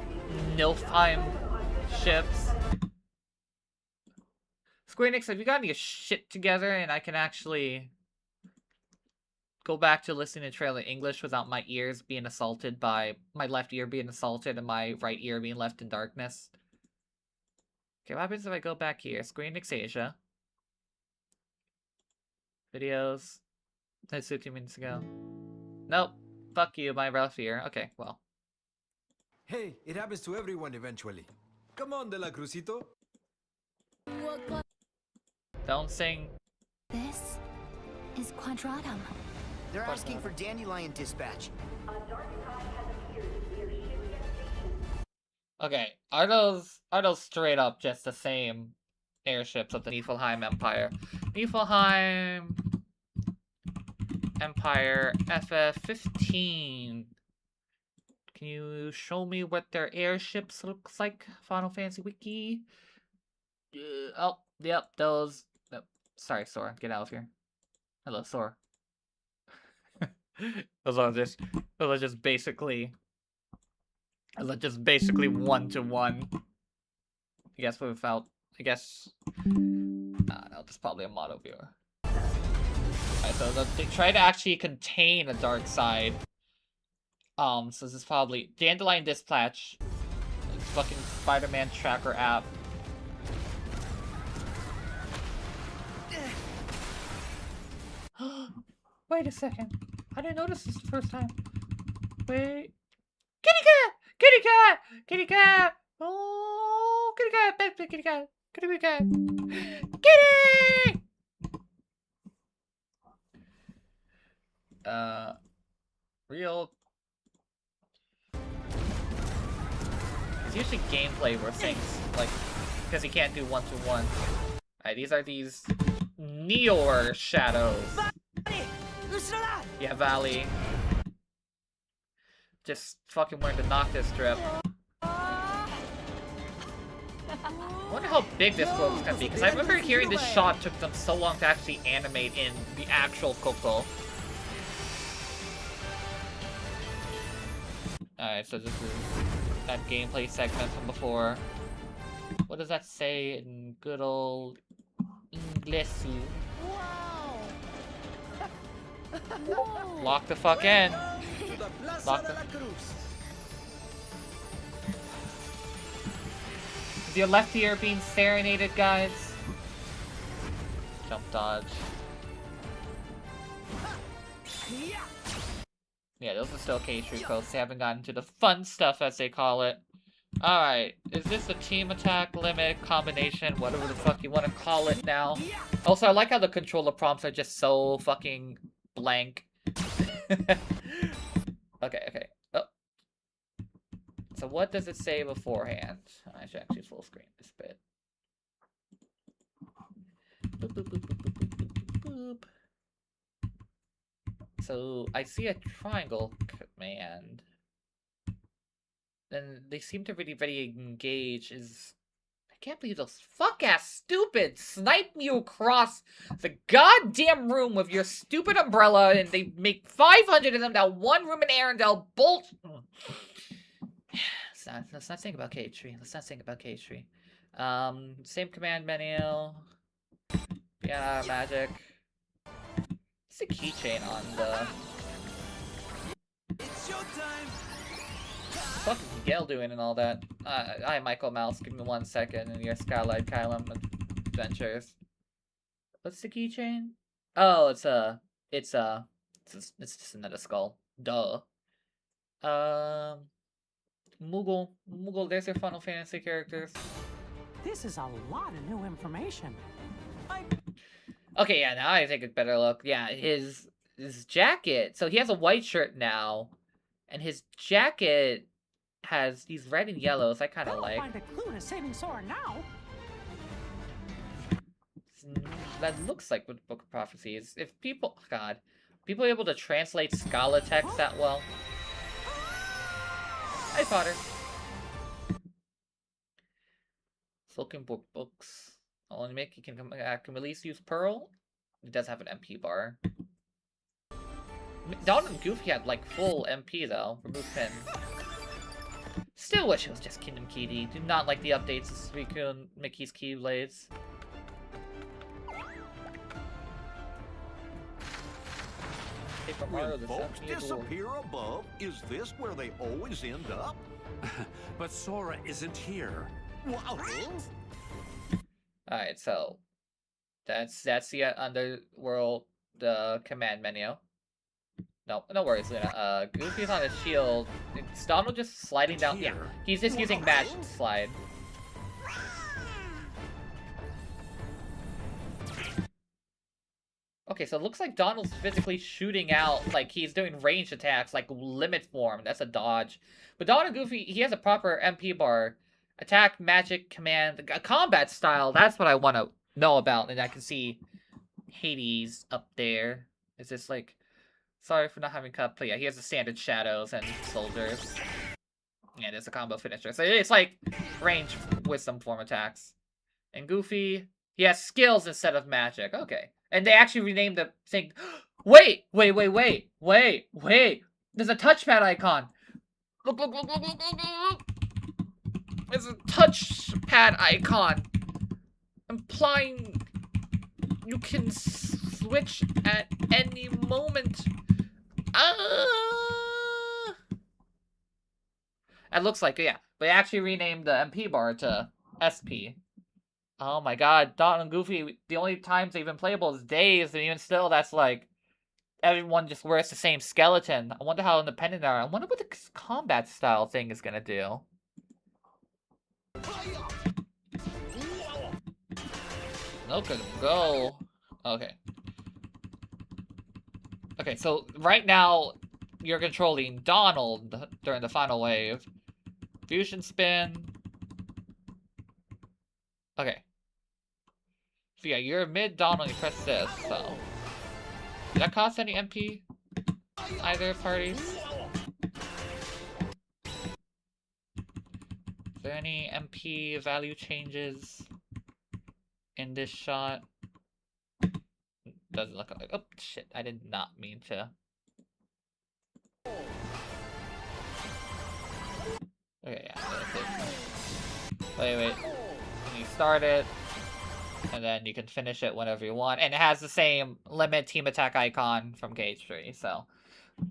Nilfheim ships? Square Enix, have you gotten your shit together and I can actually go back to listening to trailer English without my ears being assaulted by my left ear being assaulted and my right ear being left in darkness? Okay, what happens if I go back here? Square Enix Asia. Videos. That's 15 minutes ago. Nope. Fuck you, my rough ear. Okay, well. Hey, it happens to everyone eventually. Come on, De La Cruzito. Don't sing. This is Quadratum. They're asking for Dandelion dispatch. Okay, are those straight up just the same airships of the Niflheim Empire? Niflheim Empire FF15. Can you show me what their airships looks like? Final Fantasy Wiki. Oh, yep, those. Nope. Sorry, Sora, get out of here. Hello, Sora. Those are just basically one-to-one. I guess without. I guess. No, that's probably a mono viewer. Alright, so they try to actually contain a dark side. So this is probably Dandelion Dispatch. It's fucking Spider-Man tracker app. Wait a second. I didn't notice this the first time. Wait. Kitty cat! Kitty cat! Kitty cat! Oh, kitty cat! Baby kitty cat! Kitty cat! Kitty! Real. It's usually gameplay where things like because he can't do 1-to-1. Alright, these are these Neor shadows. Yeah, Valley. Just fucking wanted to knock this strip. I wonder how big this world is gonna be, because I remember hearing this shot took them so long to actually animate in the actual Coco. Alright, so this is that gameplay segment from before. What does that say in good old Inglesu? Lock the fuck in. Lock the... Is your left ear being serenaded, guys? Jump dodge. Yeah, those are still K-Tree codes. They haven't gotten to the fun stuff, as they call it. Alright, is this a team attack, limit, combination, whatever the fuck you want to call it now? Also, I like how the controller prompts are just so fucking blank. Okay. Oh. So what does it say beforehand? I should actually full screen this bit. Boop, boop, boop, boop, boop, boop, boop, boop. So I see a triangle command. Then they seem to really very engage. I can't believe those fuck-ass stupid snipe you across the goddamn room with your stupid umbrella, and they make 500 of them that one room in Arendelle bolt. Let's not think about K-Tree. Same command menu. Yeah, magic. It's a keychain on the... It's showtime! What is Miguel doing and all that? Hi, Michael Mouse. Give me 1 second in your Skylight Kylum adventures. What's the keychain? Oh, it's just another skull. Duh. Moogle, there's your Final Fantasy characters. This is a lot of new information. Okay, yeah, now I take a better look. Yeah, his jacket. So he has a white shirt now, and his jacket has these red and yellows. I kind of like. Find a clue to saving Sora now. That looks like what Book of Prophecy is. If people, God, people are able to translate Scala text that well. Hi, Potter. Silken Book books. Only make you can release use Pearl. It does have an MP bar. Donald and Goofy had like full MP though. Remove pin. Still wish it was just Kingdom Kitty. Do not like the updates to Suicune and Mickey's Keyblades. When folks disappear above, is this where they always end up? But Sora isn't here. What? Alright, so that's the underworld command menu. No worries, Luna. Goofy's on his shield. Is Donald just sliding down? Yeah, he's just using match slide. Okay, so it looks like Donald's physically shooting out, like he's doing ranged attacks, like limit form. That's a dodge. But Donald and Goofy, he has a proper MP bar. Attack, magic, command, a combat style. That's what I want to know about. And I can see Hades up there. Is this like... Sorry for not having cut play. Yeah, he has the standard shadows and soldiers. Yeah, there's a combo finisher. So it's like range wisdom form attacks. And Goofy, he has skills instead of magic. Okay. And they actually renamed the thing. Wait. There's a touchpad icon. Look. There's a touchpad icon. Implying you can switch at any moment. It looks like, yeah. They actually renamed the MP bar to SP. Oh my god, Donald and Goofy, the only times they've been playable is days, and even still, that's like, everyone just wears the same skeleton. I wonder how independent they are. I wonder what the combat style thing is gonna do. Look at him go. Okay. Okay, so right now, you're controlling Donald during the final wave. Fusion spin. Okay. So yeah, you're mid-dawn when you press this, so... Did that cost any MP? Either parties? Is there any MP value changes in this shot? Doesn't look like... Oh, shit. I did not mean to... Okay, yeah. Wait. You start it, and then you can finish it whenever you want. And it has the same limit team attack icon from d23, so...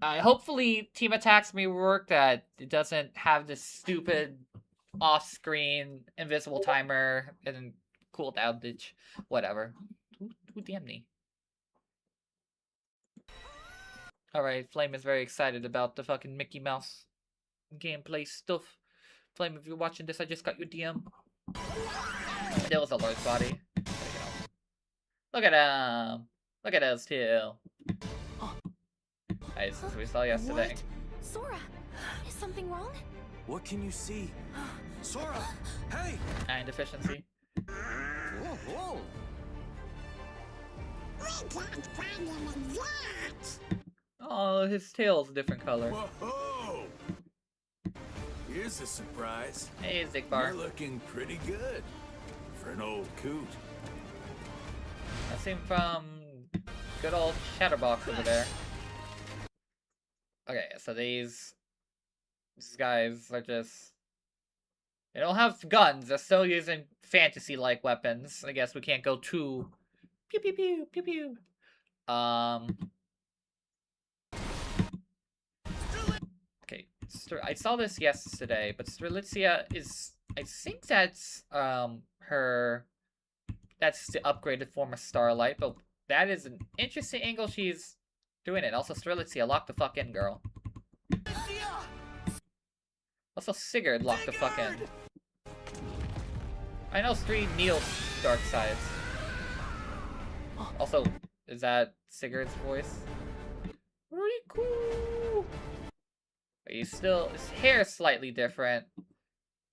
hopefully team attacks may work, that it doesn't have this stupid off-screen invisible timer and cooldown ditch. Whatever. Who damn me? Alright, Flame is very excited about the fucking Mickey Mouse gameplay stuff. Flame, if you're watching this, I just got your DM. There was a large body. There you go. Look at him! Look at us two. As we saw yesterday. What? Sora, is something wrong? What can you see? Sora, hey! Iron deficiency. Whoa, whoa! Oh, his tail's a different color. Whoa! Here's a surprise. Hey, Zigbar. You're looking pretty good for an old coot. That's him from good old Chatterbox over there. Okay, so these guys are just... They don't have guns, they're still using fantasy-like weapons. I guess we can't go too... Pew pew pew, pew pew. Okay, I saw this yesterday, but Strelitzia is... I think that's, that's the upgraded form of Starlight, but that is an interesting angle she's doing it. Also, Strelitzia, lock the fuck in, girl. Also, Sigurd, lock the fuck in. I know 3 Neil dark sides. Also, is that Sigurd's voice? Riku! He's still... His hair's slightly different.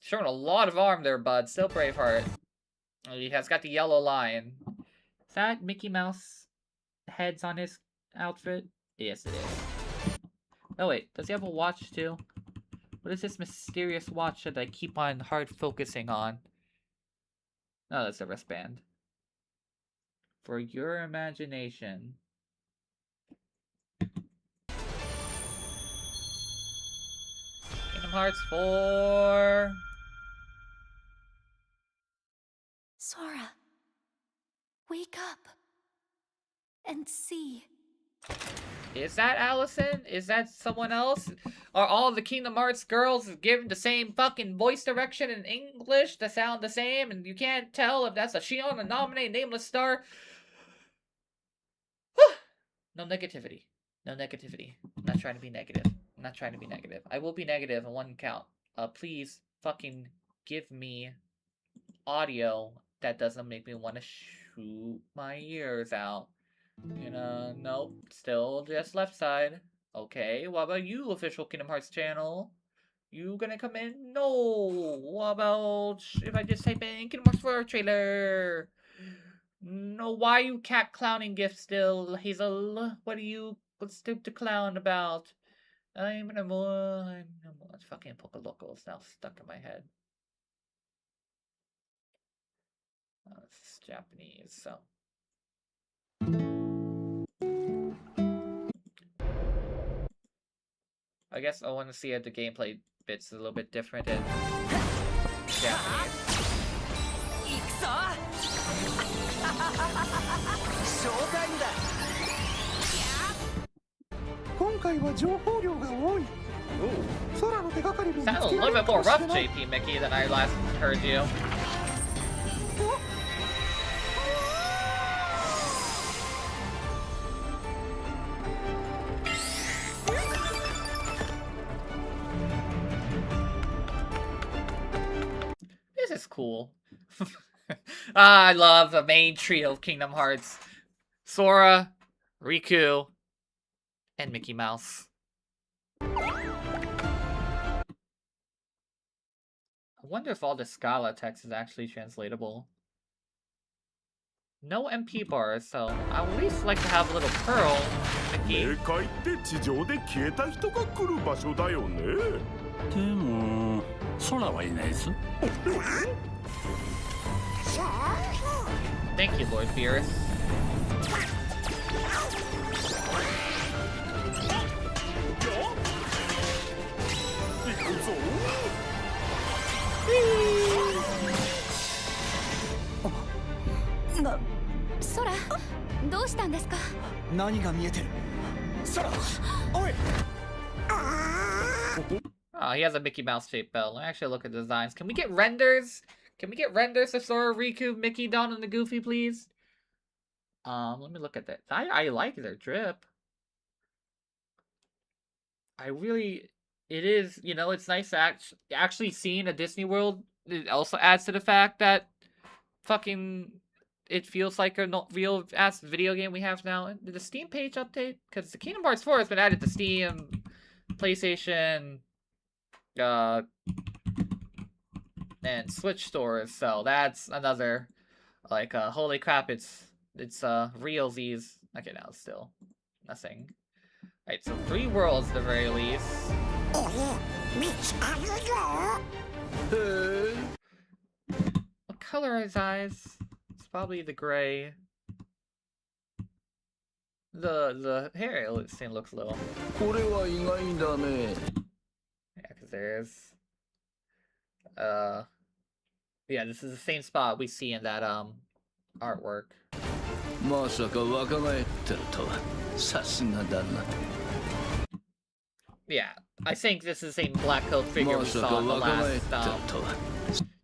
Showing a lot of arm there, bud. Still Braveheart. He has got the yellow line. Is that Mickey Mouse heads on his outfit? Yes, it is. Oh wait, does he have a watch too? What is this mysterious watch that I keep on hard focusing on? No, that's a wristband. For your imagination. Kingdom Hearts 4. Sora, wake up and see. Is that Allison? Is that someone else? Are all the Kingdom Hearts girls given the same fucking voice direction in English to sound the same, and you can't tell if that's a Shion, a Naminé, Nameless Star? No negativity. No negativity. I'm not trying to be negative. I'm not trying to be negative. I will be negative on one count. Please fucking give me audio that doesn't make me want to shoot my ears out. You know, nope. Still just left side. Okay, what about you, official Kingdom Hearts channel? You gonna come in? No! What about if I just type in Kingdom Hearts 4 trailer? No, why you cat clowning gift still, Hazel? What's to clown about? I'm fucking Pokeloco is now stuck in my head. Oh, this is Japanese, so. I guess I want to see if the gameplay bits a little bit different in Japanese. Sound a little bit more rough, JP Mickey, than I last heard you. This is cool. I love the main trio of Kingdom Hearts. Sora, Riku, and Mickey Mouse. I wonder if all the Scala text is actually translatable. No MP bars, so I would at least like to have a little pearl. Mickey. 冥界って地上で消えた人が来る場所だよね。でも空はいないぞ。Thank you, Lord Beerus. Sora, どうしたんですか？何が見えてる？空、おい。Oh, he has a Mickey Mouse shaped belt. Let me actually look at designs. Can we get renders? Can we get renders of Sora, Riku, Mickey, Donald, and Goofy, please? Let me look at that. I like their drip. It is, you know, it's nice to actually seeing a Disney World. It also adds to the fact that fucking it feels like a real ass video game we have now. Did the Steam page update? Because the Kingdom Hearts 4 has been added to Steam, PlayStation, and Switch stores, so that's another, like, holy crap, it's realsies. Okay, now it's still nothing. Alright, so 3 worlds at the very least. What color are his eyes? It's probably the gray. The hair looks a little. Yeah, because there's yeah, this is the same spot we see in that artwork. Yeah, I think this is the same black coat figure we saw in the last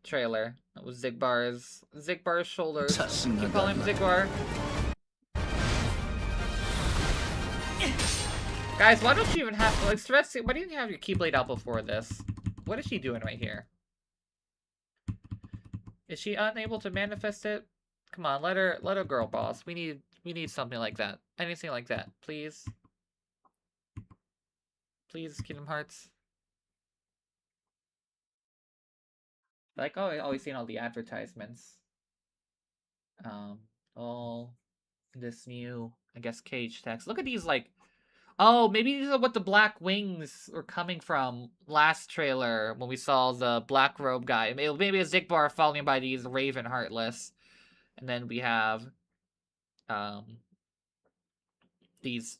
trailer. That was Zigbar's shoulders. You call him Zigbar? Guys, why don't you even have, like, why do you have your Keyblade out before this? What is she doing right here? Is she unable to manifest it? Come on, let her girl boss. We need something like that. Anything like that, please. Please, Kingdom Hearts. Like, oh, I always seen all the advertisements. All this new, I guess, cage text. Look at these, like, oh, maybe these are what the black wings were coming from last trailer when we saw the black robe guy. Maybe a Zigbar following by these Raven Heartless. And then we have these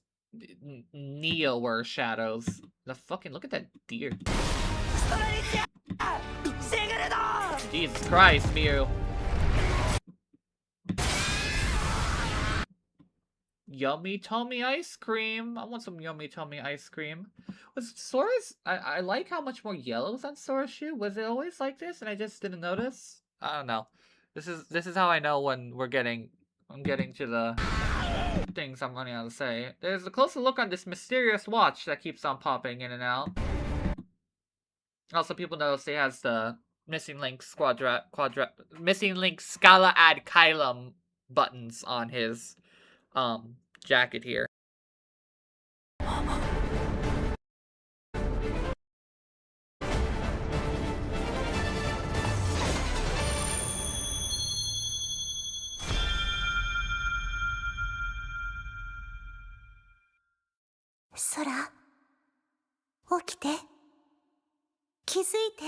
Neo-were shadows. The fucking, look at that deer. Jesus Christ, Mew. Yummy tummy ice cream. I want some yummy tummy ice cream. Was Sora's... I like how much more yellow is on Sora's shoe. Was it always like this and I just didn't notice? I don't know. This is how I know when I'm getting to the things I'm running out to say. There's a closer look on this mysterious watch that keeps on popping in and out. Also, people notice he has the Missing Link Missing Link Scala ad Kylum buttons on his jacket here. Sora, 起きて。気づいて。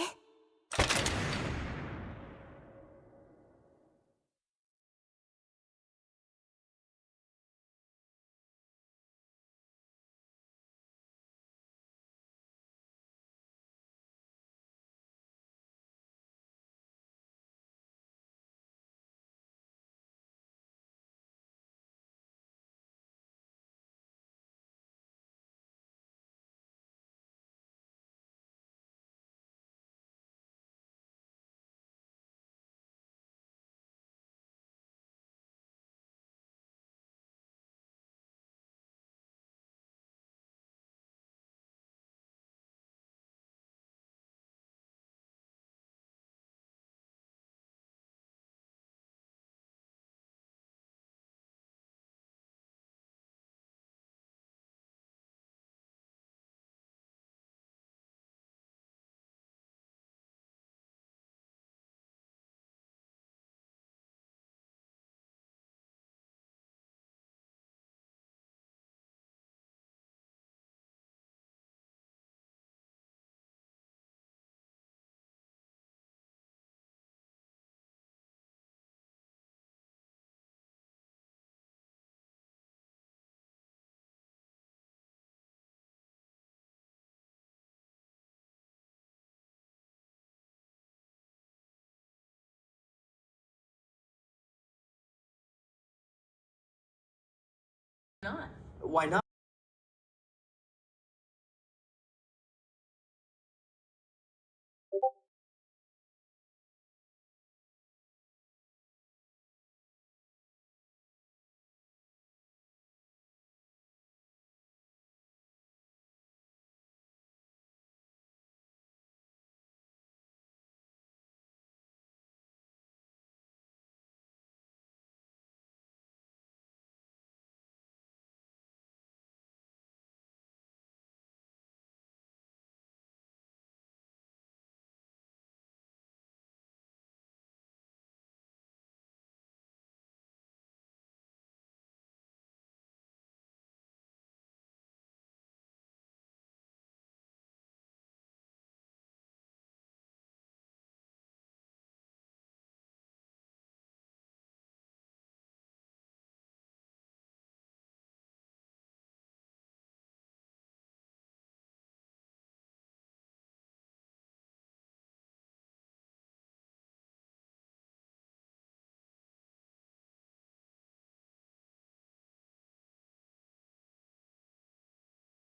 why not?